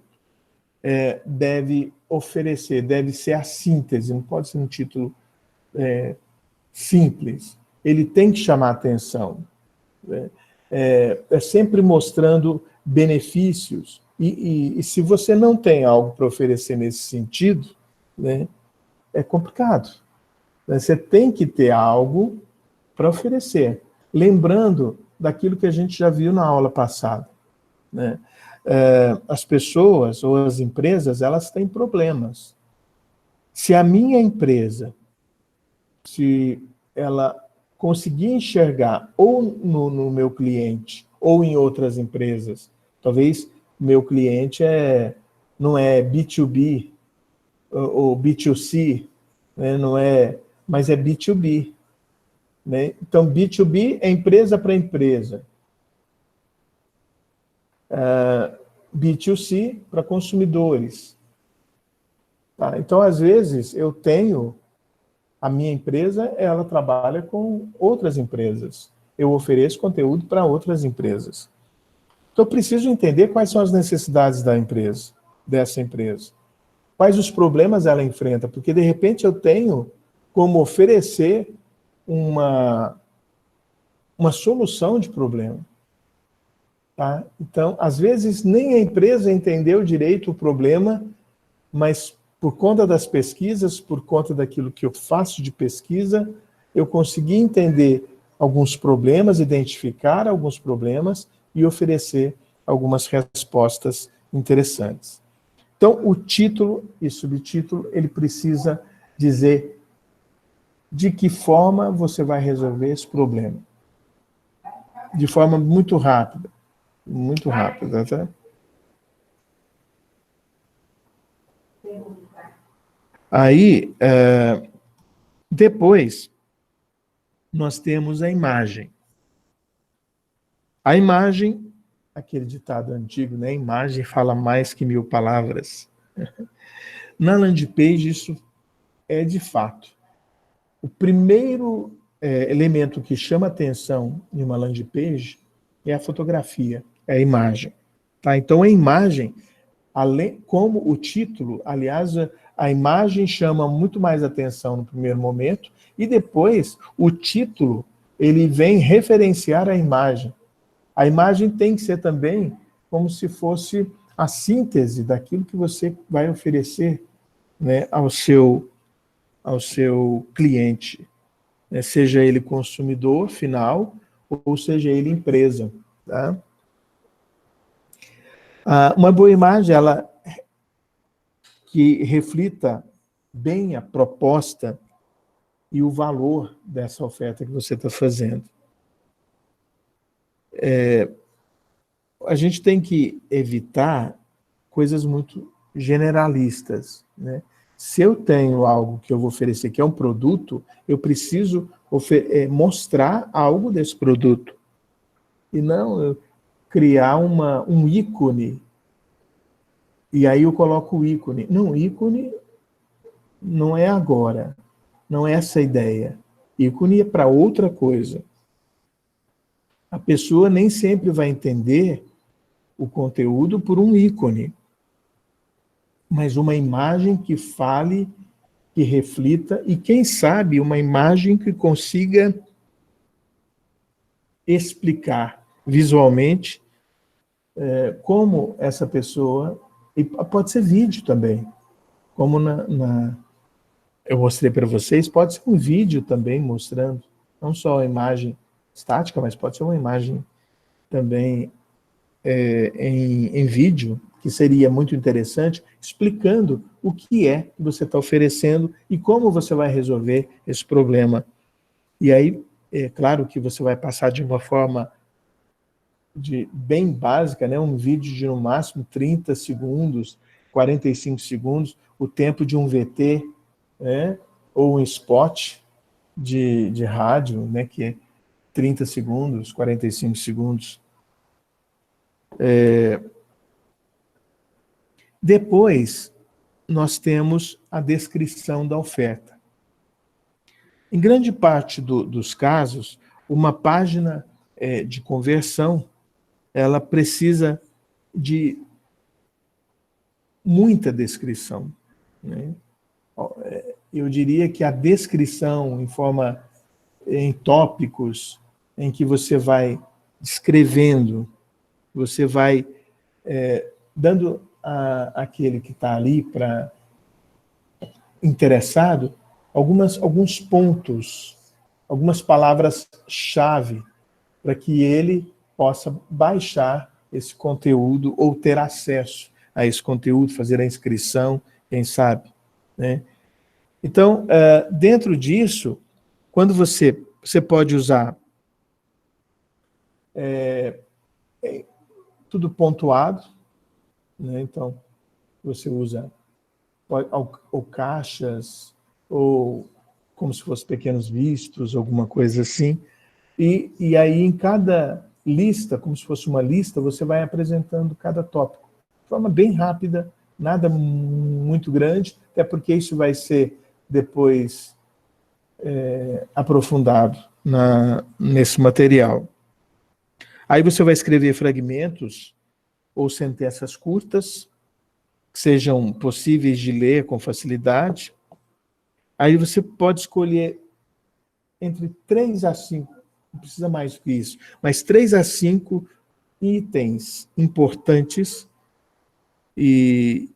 deve oferecer, deve ser a síntese, não pode ser um título simples. Ele tem que chamar a atenção. É sempre mostrando benefícios. E se você não tem algo para oferecer nesse sentido, né, é complicado. Você tem que ter algo para oferecer. Lembrando daquilo que a gente já viu na aula passada, né? As pessoas ou as empresas, elas têm problemas. Se a minha empresa, se ela conseguir enxergar ou no meu cliente ou em outras empresas, talvez meu cliente não é B2B ou B2C, né? Não é, mas é B2B. Né? Então, B2B é empresa para empresa. B2C para consumidores. Tá? Então, às vezes, eu tenho... A minha empresa, ela trabalha com outras empresas. Eu ofereço conteúdo para outras empresas. Então, eu preciso entender quais são as necessidades da empresa, dessa empresa. Quais os problemas ela enfrenta, porque, de repente, eu tenho como oferecer uma solução de problema. Tá? Então, às vezes, nem a empresa entendeu direito o problema, mas por conta das pesquisas, por conta daquilo que eu faço de pesquisa, eu consegui entender alguns problemas, identificar alguns problemas e oferecer algumas respostas interessantes. Então, o título e subtítulo, ele precisa dizer de que forma você vai resolver esse problema. De forma muito rápida. Muito rápida, tá? Aí, depois, nós temos a imagem. A imagem, aquele ditado antigo, né? A imagem fala mais que 1000 palavras. Na landing page, isso é de fato. O primeiro elemento que chama atenção em uma landing page é a fotografia, é a imagem. Tá? Então, a imagem, como o título, aliás, a imagem chama muito mais atenção no primeiro momento, e depois o título ele vem referenciar a imagem. A imagem tem que ser também como se fosse a síntese daquilo que você vai oferecer, né, ao seu cliente, né, seja ele consumidor final ou seja ele empresa. Tá? Uma boa imagem, ela que reflita bem a proposta e o valor dessa oferta que você está fazendo. A gente tem que evitar coisas muito generalistas, né? Se eu tenho algo que eu vou oferecer, que é um produto, eu preciso mostrar algo desse produto. E não eu criar um ícone, e aí eu coloco o ícone. Não, ícone não é agora, não é essa a ideia. Ícone é para outra coisa. A pessoa nem sempre vai entender o conteúdo por um ícone, mas uma imagem que fale, que reflita, e quem sabe uma imagem que consiga explicar visualmente como essa pessoa, e pode ser vídeo também, como eu mostrei para vocês, pode ser um vídeo também mostrando, não só a imagem estática, mas pode ser uma imagem também em vídeo, que seria muito interessante, explicando o que é que você está oferecendo e como você vai resolver esse problema. E aí, é claro que você vai passar de uma forma bem básica, né? Um vídeo de no máximo 30 segundos, 45 segundos, o tempo de um VT, né? Ou um spot de rádio, né? Que é 30 segundos, 45 segundos. Depois, nós temos a descrição da oferta. Em grande parte dos casos, uma página de conversão, ela precisa de muita descrição, né? Eu diria que a descrição em tópicos, em que você vai descrevendo, você vai dando àquele que está ali interessado alguns pontos, algumas palavras-chave, para que ele possa baixar esse conteúdo ou ter acesso a esse conteúdo, fazer a inscrição, quem sabe, né? Então, dentro disso, quando você pode usar tudo pontuado, né? Então, você usa ou caixas, ou como se fossem pequenos vistos, alguma coisa assim. E aí, em cada lista, como se fosse uma lista, você vai apresentando cada tópico. De forma bem rápida, nada muito grande, até porque isso vai ser depois aprofundado nesse material. Aí você vai escrever fragmentos ou sentenças curtas, que sejam possíveis de ler com facilidade. Aí você pode escolher entre 3 a 5 não precisa mais do que isso, mas 3 a 5 itens importantes, e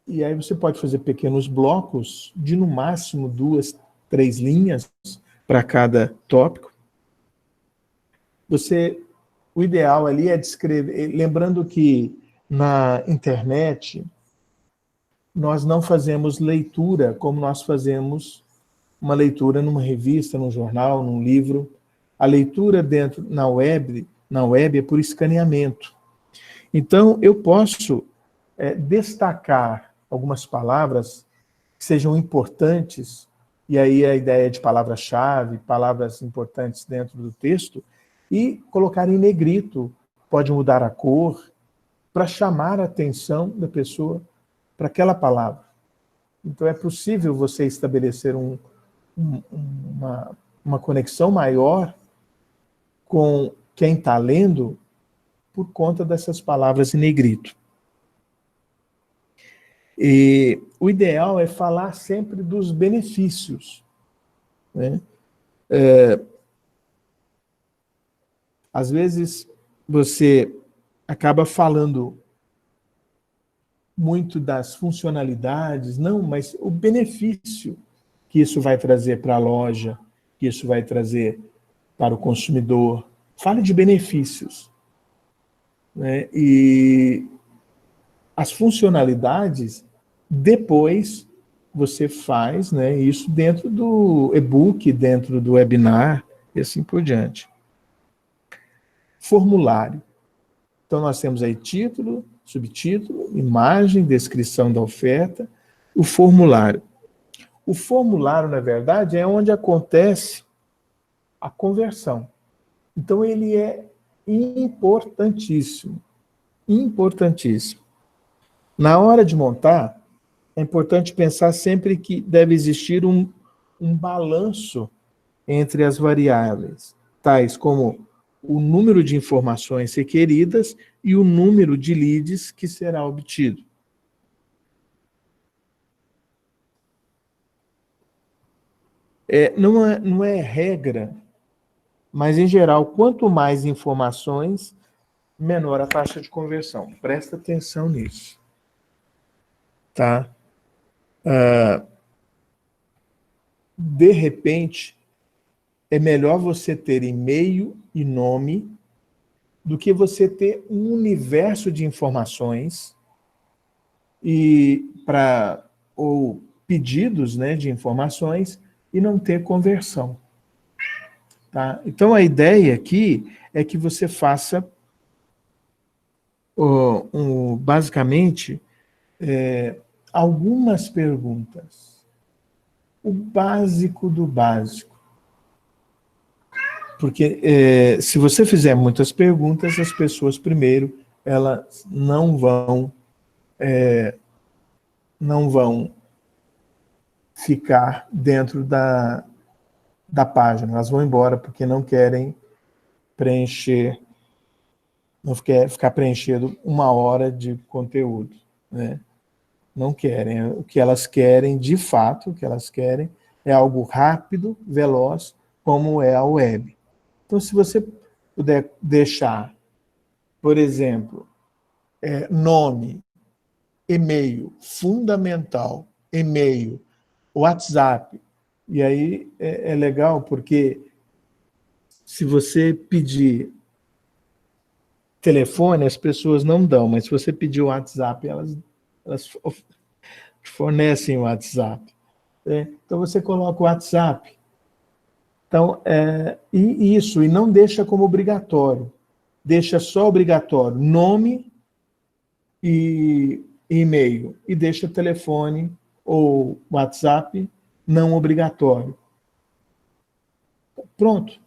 aí você pode fazer pequenos blocos de, no máximo, 2, 3 linhas para cada tópico. O ideal ali é descrever, lembrando que na internet nós não fazemos leitura como nós fazemos uma leitura numa revista, num jornal, num livro. A leitura na web é por escaneamento. Então, eu posso destacar algumas palavras que sejam importantes, e aí a ideia de palavra-chave, palavras importantes dentro do texto, e colocar em negrito, pode mudar a cor, para chamar a atenção da pessoa para aquela palavra. Então, é possível você estabelecer uma conexão maior com quem está lendo por conta dessas palavras em negrito. E o ideal é falar sempre dos benefícios, né? Às vezes, você acaba falando muito das funcionalidades, não, mas o benefício que isso vai trazer para a loja, que isso vai trazer para o consumidor. Fale de benefícios, né? E as funcionalidades, depois você faz, né, isso dentro do e-book, dentro do webinar, e assim por diante. Formulário. Então, nós temos aí título, subtítulo, imagem, descrição da oferta, o formulário. O formulário, na verdade, é onde acontece a conversão. Então, ele é importantíssimo. Importantíssimo. Na hora de montar, é importante pensar sempre que deve existir um balanço entre as variáveis, tais como o número de informações requeridas e o número de leads que será obtido. Não é regra, mas, em geral, quanto mais informações, menor a taxa de conversão. Presta atenção nisso. Tá? De repente, é melhor você ter e-mail e nome do que você ter um universo de informações ou pedidos, né, de informações e não ter conversão. Tá? Então, a ideia aqui é que você faça, basicamente, algumas perguntas. O básico do básico. Porque se você fizer muitas perguntas, as pessoas, primeiro, elas não vão ficar dentro da página. Elas vão embora porque não querem preencher, não quer ficar preenchendo 1 hora de conteúdo, né? Não querem. O que elas querem, de fato, o que elas querem é algo rápido, veloz, como é a web. Então, se você puder deixar, por exemplo, nome, e-mail, fundamental, e-mail, WhatsApp, e aí é legal porque se você pedir telefone, as pessoas não dão, mas se você pedir o WhatsApp, elas fornecem o WhatsApp. Então, você coloca o WhatsApp. Então, e não deixa como obrigatório. Deixa só obrigatório nome e e-mail. E deixa telefone ou WhatsApp não obrigatório. Pronto.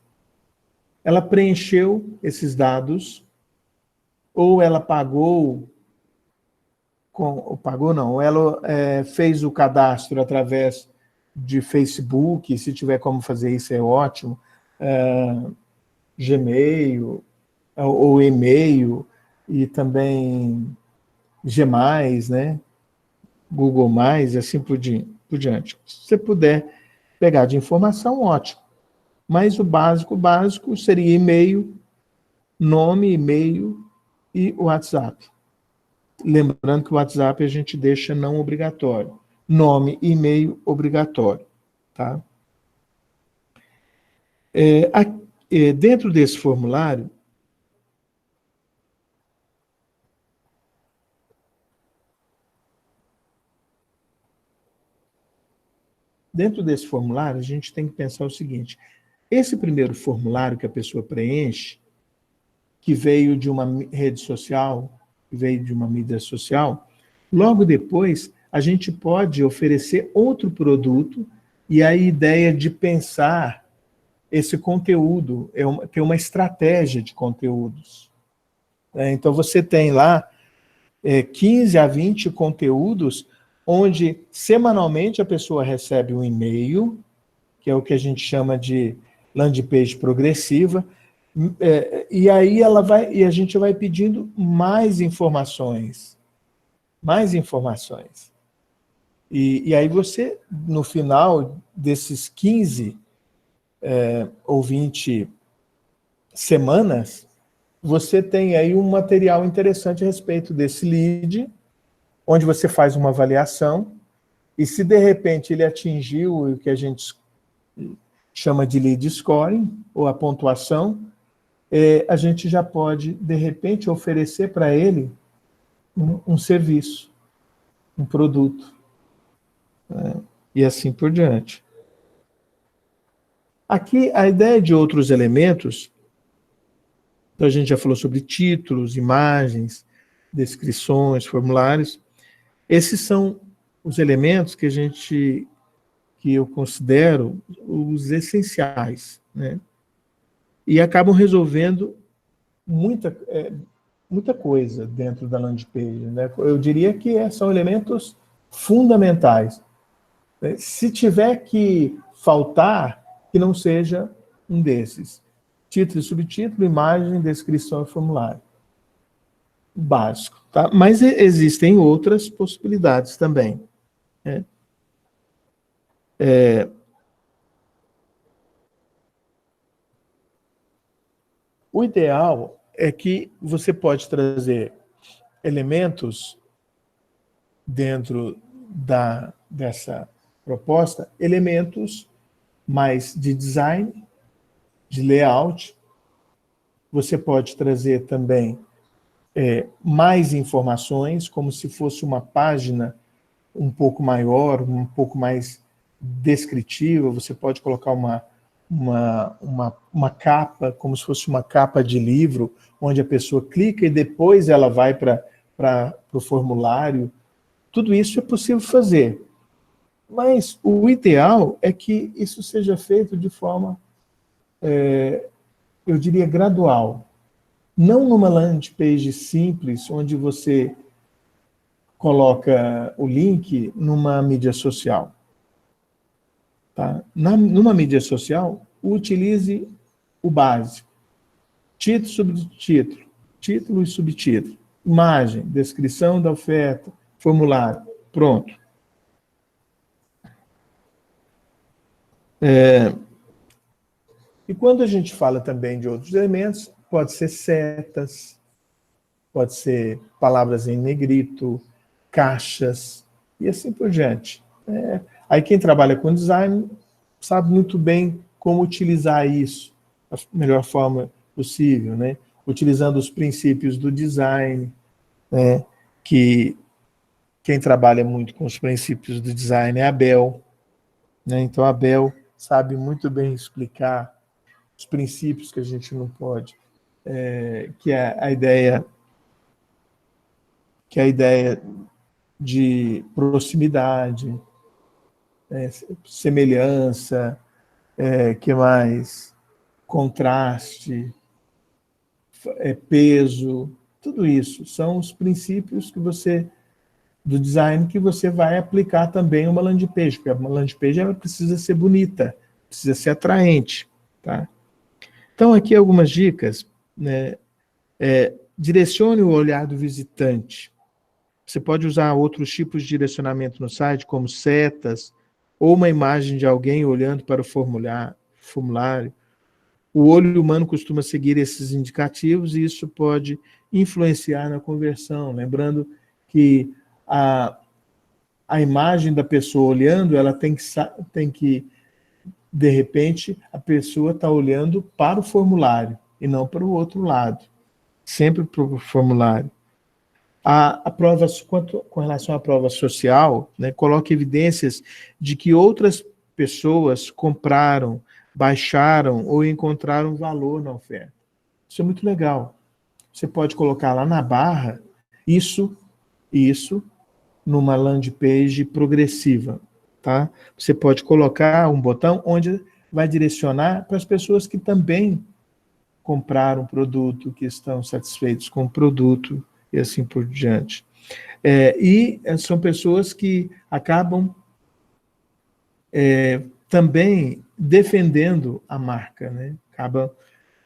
Ela preencheu esses dados, ou ela pagou, ou ela fez o cadastro através de Facebook, se tiver como fazer isso é ótimo, Gmail, ou e-mail, e também G+, né? Google+, e assim por diante. Se você puder pegar de informação, ótimo. Mas o básico seria e-mail, nome, e-mail e WhatsApp. Lembrando que o WhatsApp a gente deixa não obrigatório. Nome e e-mail obrigatório. Tá? Dentro desse formulário, a gente tem que pensar o seguinte: esse primeiro formulário que a pessoa preenche, que veio de uma rede social, que veio de uma mídia social, logo depois a gente pode oferecer outro produto, e a ideia de pensar esse conteúdo, ter uma estratégia de conteúdos. Então você tem lá 15 a 20 conteúdos, onde semanalmente a pessoa recebe um e-mail, que é o que a gente chama de landing page progressiva, e aí a gente vai pedindo mais informações. E aí você, no final desses 15 ou 20 semanas, você tem aí um material interessante a respeito desse lead, onde você faz uma avaliação, e se de repente ele atingiu o que a gente chama de lead scoring, ou a pontuação, a gente já pode, de repente, oferecer para ele um serviço, um produto, e assim por diante. Aqui, a ideia de outros elementos, então a gente já falou sobre títulos, imagens, descrições, formulários. Esses são os elementos que eu considero os essenciais, né? E acabam resolvendo muita coisa dentro da landing page, né? Eu diria que são elementos fundamentais. Se tiver que faltar, que não seja um desses. Título e subtítulo, imagem, descrição e formulário. Básico, tá? Mas existem outras possibilidades também, né? O ideal é que você pode trazer elementos dentro dessa proposta, elementos mais de design, de layout. Você pode trazer também mais informações, como se fosse uma página um pouco maior, um pouco mais descritiva. Você pode colocar uma capa, como se fosse uma capa de livro, onde a pessoa clica e depois ela vai para o formulário. Tudo isso é possível fazer. Mas o ideal é que isso seja feito de forma, eu diria, gradual. Não numa landing page simples, onde você coloca o link numa mídia social. Tá? Numa mídia social, utilize o básico. Título, subtítulo, título e subtítulo. Imagem, descrição da oferta, formulário. Pronto. E quando a gente fala também de outros elementos, pode ser setas, pode ser palavras em negrito, caixas, e assim por diante. Aí quem trabalha com design sabe muito bem como utilizar isso da melhor forma possível, né? Utilizando os princípios do design, né? Que quem trabalha muito com os princípios do design é a Bell, né? Então a Bell sabe muito bem explicar os princípios que a gente não pode, que é a ideia de proximidade, semelhança, que mais? Contraste, peso, tudo isso são os princípios do design que você vai aplicar também uma landing page, porque uma landing page ela precisa ser bonita, precisa ser atraente, tá? Então aqui algumas dicas, né? Direcione o olhar do visitante. Você pode usar outros tipos de direcionamento no site, como setas, ou uma imagem de alguém olhando para o formulário, O olho humano costuma seguir esses indicativos e isso pode influenciar na conversão. Lembrando que a imagem da pessoa olhando, ela tem que, de repente, a pessoa está olhando para o formulário e não para o outro lado. Sempre para o formulário. A prova, com relação à prova social, né, coloca evidências de que outras pessoas compraram, baixaram ou encontraram valor na oferta. Isso é muito legal. Você pode colocar lá na barra isso numa landing page progressiva. Tá? Você pode colocar um botão onde vai direcionar para as pessoas que também compraram o produto, que estão satisfeitos com o produto e assim por diante. E são pessoas que acabam também defendendo a marca, né? Acaba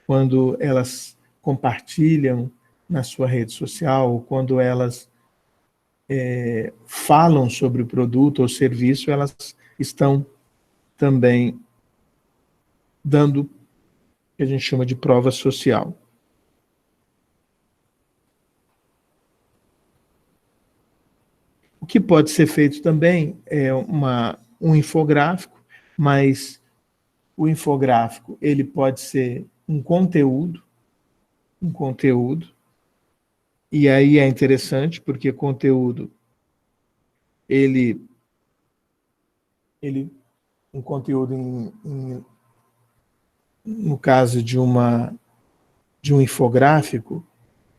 quando elas compartilham na sua rede social, ou quando elas falam sobre o produto ou serviço, elas estão também dando o que a gente chama de prova social. O que pode ser feito também é um infográfico, mas o infográfico ele pode ser um conteúdo, e aí é interessante, porque conteúdo, um conteúdo no caso de um infográfico,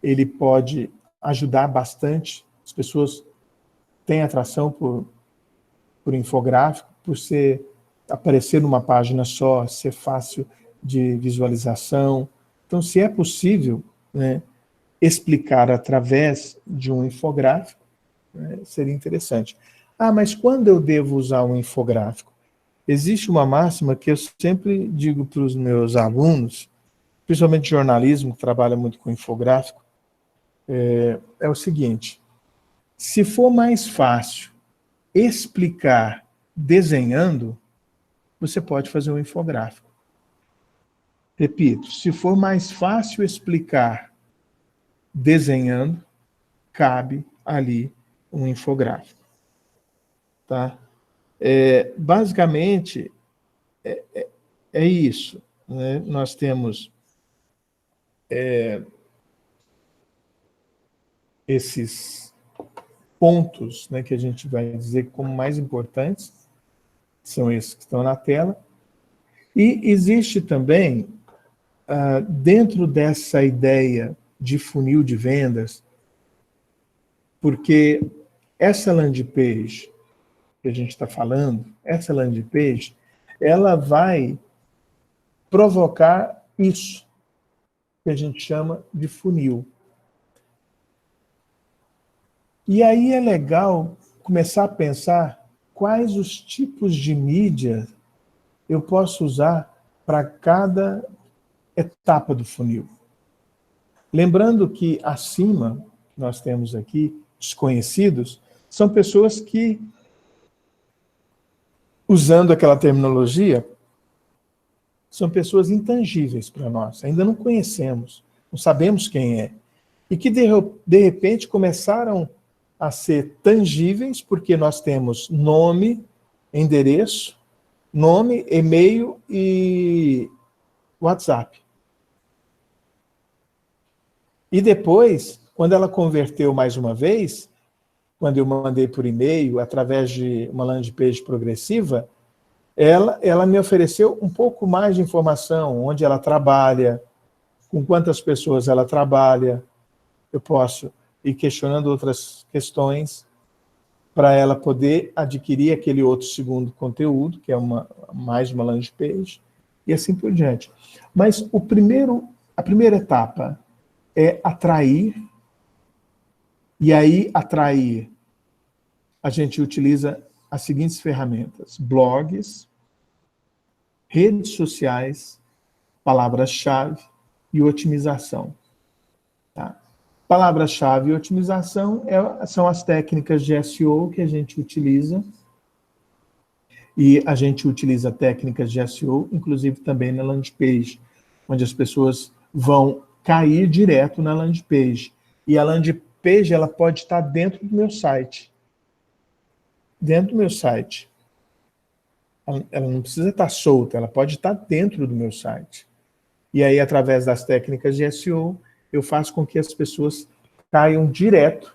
ele pode ajudar bastante. As pessoas têm atração por infográfico, por aparecer numa página só, ser fácil de visualização. Então, se é possível, né, explicar através de um infográfico, né, seria interessante. Mas quando eu devo usar um infográfico? Existe uma máxima que eu sempre digo para os meus alunos, principalmente jornalismo, que trabalha muito com infográfico, é o seguinte: se for mais fácil explicar desenhando, você pode fazer um infográfico. Repito, se for mais fácil explicar desenhando, cabe ali um infográfico. Tá? Basicamente, é isso. Né? Nós temos esses pontos, né, que a gente vai dizer como mais importantes, são esses que estão na tela. E existe também, dentro dessa ideia de funil de vendas, porque essa landing page que a gente está falando, essa landing page, ela vai provocar isso que a gente chama de funil. E aí é legal começar a pensar quais os tipos de mídia eu posso usar para cada etapa do funil. Lembrando que acima, nós temos aqui desconhecidos, são pessoas que, usando aquela terminologia, são pessoas intangíveis para nós, ainda não conhecemos, não sabemos quem é, e que de repente começaram a ser tangíveis, porque nós temos nome, endereço, nome, e-mail e WhatsApp. E depois, quando ela converteu mais uma vez, quando eu mandei por e-mail, através de uma landing page progressiva, ela me ofereceu um pouco mais de informação, onde ela trabalha, com quantas pessoas ela trabalha. Eu posso ir questionando outras questões para ela poder adquirir aquele outro segundo conteúdo, que é mais uma landing page, e assim por diante. Mas a primeira etapa é atrair, e aí atrair, a gente utiliza as seguintes ferramentas: blogs, redes sociais, palavras-chave e otimização. Tá? Palavra-chave e otimização são as técnicas de SEO que a gente utiliza, e a gente utiliza técnicas de SEO, inclusive também na landing page, onde as pessoas vão cair direto na landing page. E a landing page ela pode estar dentro do meu site. Dentro do meu site. Ela não precisa estar solta, ela pode estar dentro do meu site. E aí, através das técnicas de SEO, eu faço com que as pessoas caiam direto,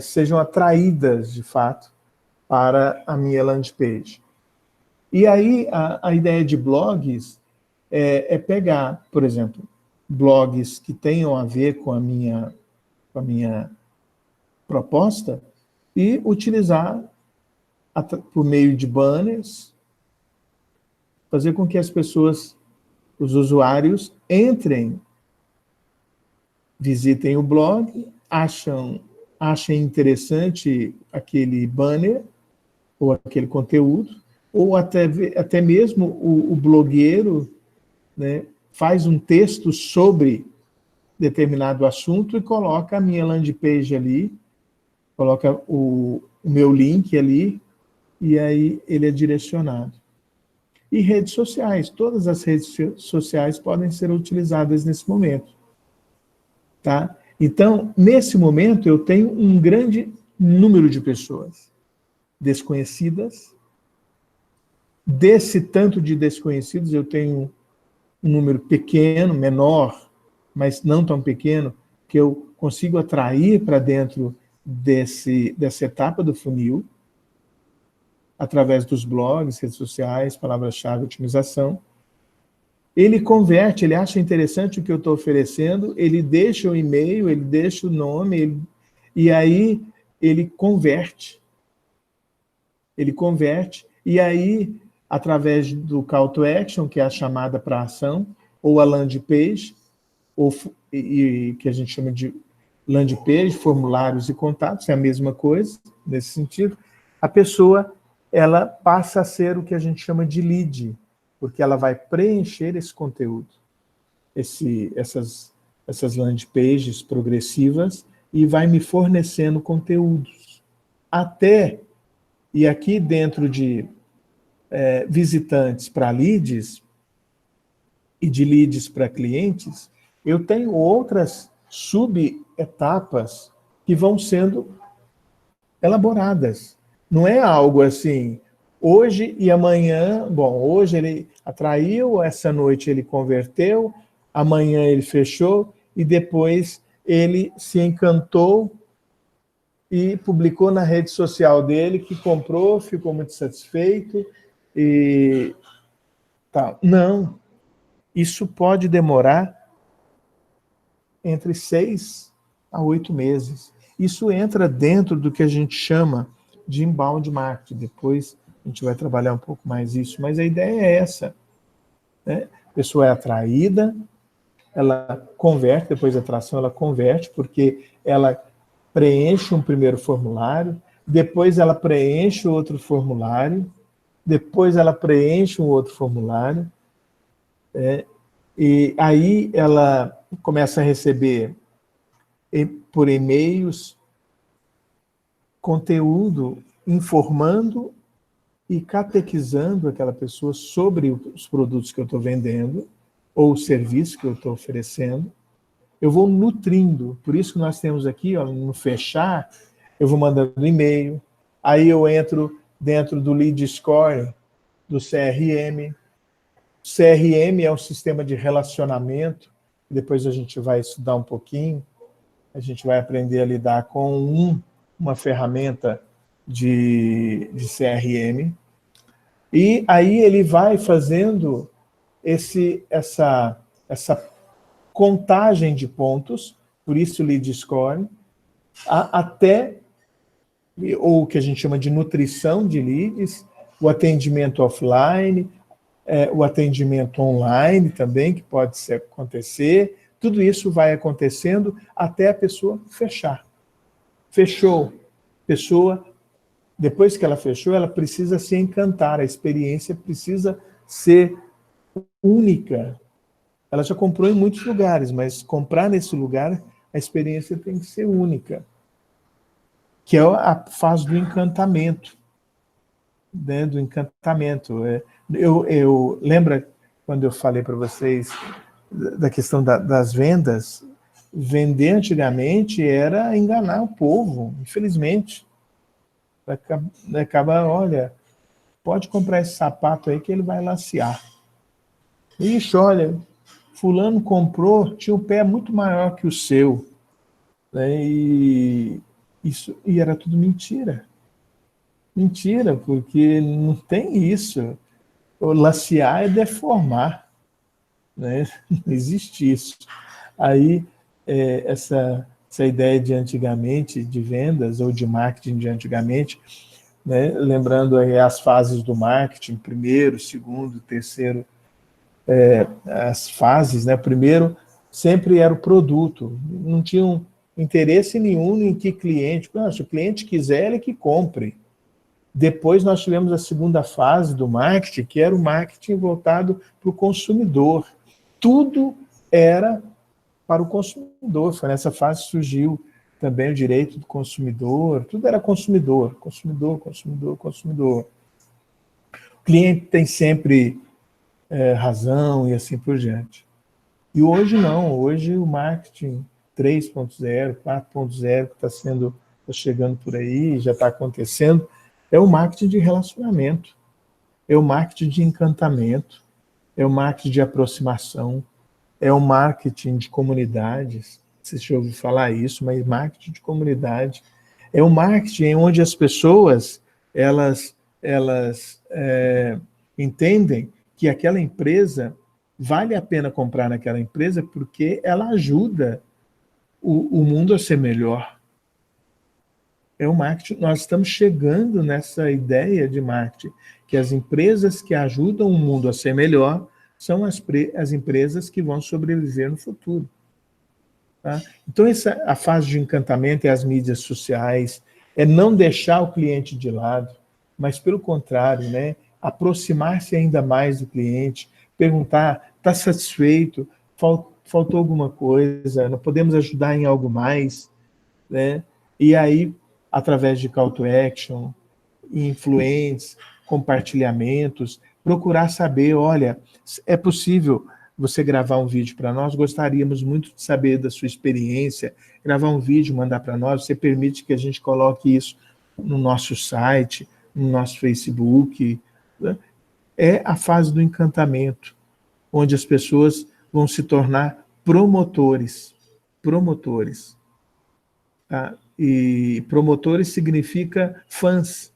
sejam atraídas, de fato, para a minha landing page. E aí, a ideia de blogs é pegar, por exemplo, blogs que tenham a ver com a minha proposta e utilizar, por meio de banners, fazer com que as pessoas, os usuários, entrem, visitem o blog, achem interessante aquele banner ou aquele conteúdo, ou até mesmo o blogueiro, né, faz um texto sobre determinado assunto e coloca a minha landing page ali, coloca o meu link ali, e aí ele é direcionado. E redes sociais, todas as redes sociais podem ser utilizadas nesse momento. Tá? Então, nesse momento, eu tenho um grande número de pessoas desconhecidas. Desse tanto de desconhecidos, eu tenho um número pequeno, menor, mas não tão pequeno, que eu consigo atrair para dentro dessa etapa do funil, através dos blogs, redes sociais, palavras-chave, otimização. Ele converte, ele acha interessante o que eu estou oferecendo, ele deixa o e-mail, ele deixa o nome, e aí ele converte. Ele converte, e aí, através do call to action, que é a chamada para a ação, ou a landing page, que a gente chama de landing page, formulários e contatos, é a mesma coisa, nesse sentido, a pessoa ela passa a ser o que a gente chama de lead, porque ela vai preencher esse conteúdo, essas landing pages progressivas, e vai me fornecendo conteúdos. E aqui dentro de visitantes para leads, e de leads para clientes, eu tenho outras subetapas que vão sendo elaboradas. Não é algo assim, hoje e amanhã, bom, hoje ele atraiu, essa noite ele converteu, amanhã ele fechou, e depois ele se encantou e publicou na rede social dele que comprou, ficou muito satisfeito, e tal. Não, isso pode demorar entre 6 a 8 meses. Isso entra dentro do que a gente chama de inbound marketing. Depois a gente vai trabalhar um pouco mais isso, mas a ideia é essa. Né? A pessoa é atraída, ela converte, depois da atração ela converte, porque ela preenche um primeiro formulário, depois ela preenche outro formulário, depois ela preenche um outro formulário, e aí ela começa a receber por e-mails conteúdo informando e catequizando aquela pessoa sobre os produtos que eu estou vendendo ou o serviço que eu estou oferecendo. Eu vou nutrindo, por isso que nós temos aqui, ó, no fechar, eu vou mandando e-mail, aí eu entro dentro do lead score, do CRM. CRM é um sistema de relacionamento, depois a gente vai estudar um pouquinho, a gente vai aprender a lidar com uma ferramenta de CRM, e aí ele vai fazendo essa contagem de pontos, por isso lead score, até, ou o que a gente chama de nutrição de leads, o atendimento offline, o atendimento online também, que pode acontecer, tudo isso vai acontecendo até a pessoa fechar. Fechou. Pessoa, depois que ela fechou, ela precisa se encantar, a experiência precisa ser única. Ela já comprou em muitos lugares, mas comprar nesse lugar, a experiência tem que ser única. Que é a fase do encantamento. Né, do encantamento. Lembra quando eu falei para vocês da questão das vendas, vender antigamente era enganar o povo, infelizmente. Acaba, olha, pode comprar esse sapato aí que ele vai lacear. Ixi, olha, fulano comprou, tinha um pé muito maior que o seu. Né? E era tudo mentira. Mentira, porque não tem isso. O lacear é deformar. Né? Não existe isso. Aí, essa ideia de antigamente, de vendas ou de marketing de antigamente, né? Lembrando aí as fases do marketing, primeiro, segundo, terceiro, as fases, né? Primeiro, sempre era o produto, não tinham interesse nenhum em que cliente, se o cliente quiser, ele que compre. Depois nós tivemos a segunda fase do marketing, que era o marketing voltado para o consumidor. Tudo era para o consumidor. Foi nessa fase que surgiu também o direito do consumidor. Tudo era consumidor, consumidor, consumidor, consumidor. O cliente tem sempre razão e assim por diante. E hoje não. Hoje o marketing 3.0, 4.0, que está chegando por aí, já está acontecendo, é o marketing de relacionamento, é o marketing de encantamento, é o marketing de aproximação, é o marketing de comunidades. Você já ouviu falar isso, mas marketing de comunidade. É o marketing onde as pessoas elas entendem que aquela empresa vale a pena comprar naquela empresa porque ela ajuda o mundo a ser melhor. É o marketing. Nós estamos chegando nessa ideia de marketing, que as empresas que ajudam o mundo a ser melhor são as empresas que vão sobreviver no futuro. Tá? Então, a fase de encantamento é as mídias sociais, é não deixar o cliente de lado, mas, pelo contrário, né, aproximar-se ainda mais do cliente, perguntar, está satisfeito? Faltou alguma coisa? Não podemos ajudar em algo mais? Né? E aí, através de call to action, influentes, compartilhamentos, procurar saber, olha, é possível você gravar um vídeo para nós? Gostaríamos muito de saber da sua experiência, gravar um vídeo, mandar para nós, você permite que a gente coloque isso no nosso site, no nosso Facebook, né? É a fase do encantamento, onde as pessoas vão se tornar promotores. Tá? E promotores significa fãs.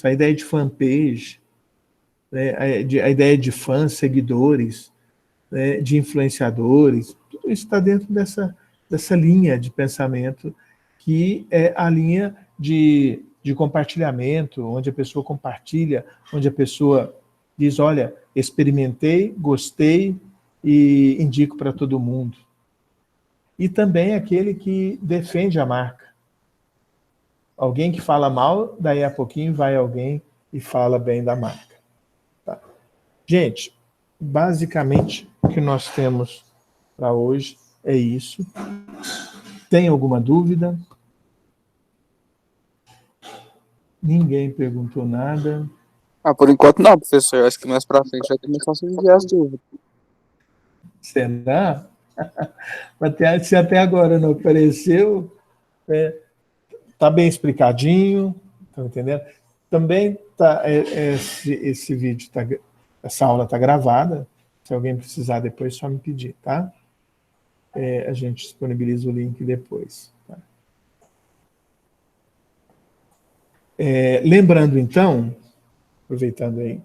A ideia de fanpage, né? A ideia de fãs, seguidores, né? De influenciadores, tudo isso está dentro dessa linha de pensamento, que é a linha de compartilhamento, onde a pessoa compartilha, onde a pessoa diz, olha, experimentei, gostei e indico para todo mundo. E também aquele que defende a marca. Alguém que fala mal, daí a pouquinho vai alguém e fala bem da marca. Tá? Gente, basicamente o que nós temos para hoje é isso. Tem alguma dúvida? Ninguém perguntou nada. Por enquanto não, professor. Acho que mais pra frente vai começar a surgir as dúvidas. Será? Se até agora não apareceu, está bem explicadinho, estão entendendo? Também esse vídeo, essa aula está gravada. Se alguém precisar depois, só me pedir, tá? A gente disponibiliza o link depois. Tá? Lembrando, então, aproveitando aí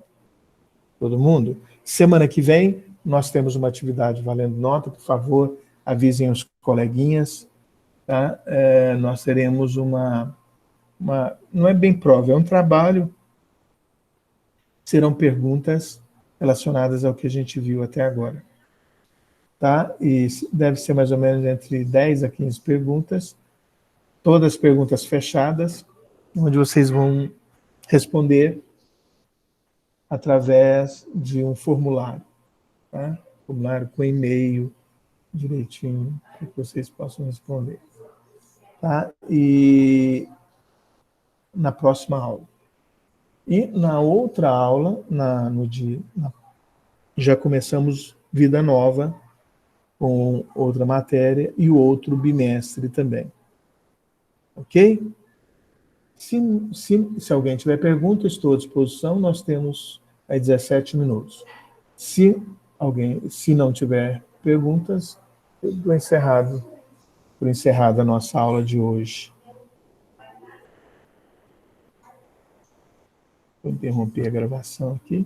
todo mundo, semana que vem nós temos uma atividade valendo nota, por favor, avisem os coleguinhas, tá? Nós teremos não é bem prova, é um trabalho, serão perguntas relacionadas ao que a gente viu até agora. Tá? E deve ser mais ou menos entre 10 a 15 perguntas, todas perguntas fechadas, onde vocês vão responder através de um formulário. Tá? Formulário com e-mail, direitinho, para que vocês possam responder. Tá? E na próxima aula. E na outra aula, já começamos vida nova com outra matéria e o outro bimestre também. Ok? Se alguém tiver pergunta, estou à disposição, nós temos aí 17 minutos. Se não tiver perguntas, eu dou por encerrada a nossa aula de hoje. Vou interromper a gravação aqui.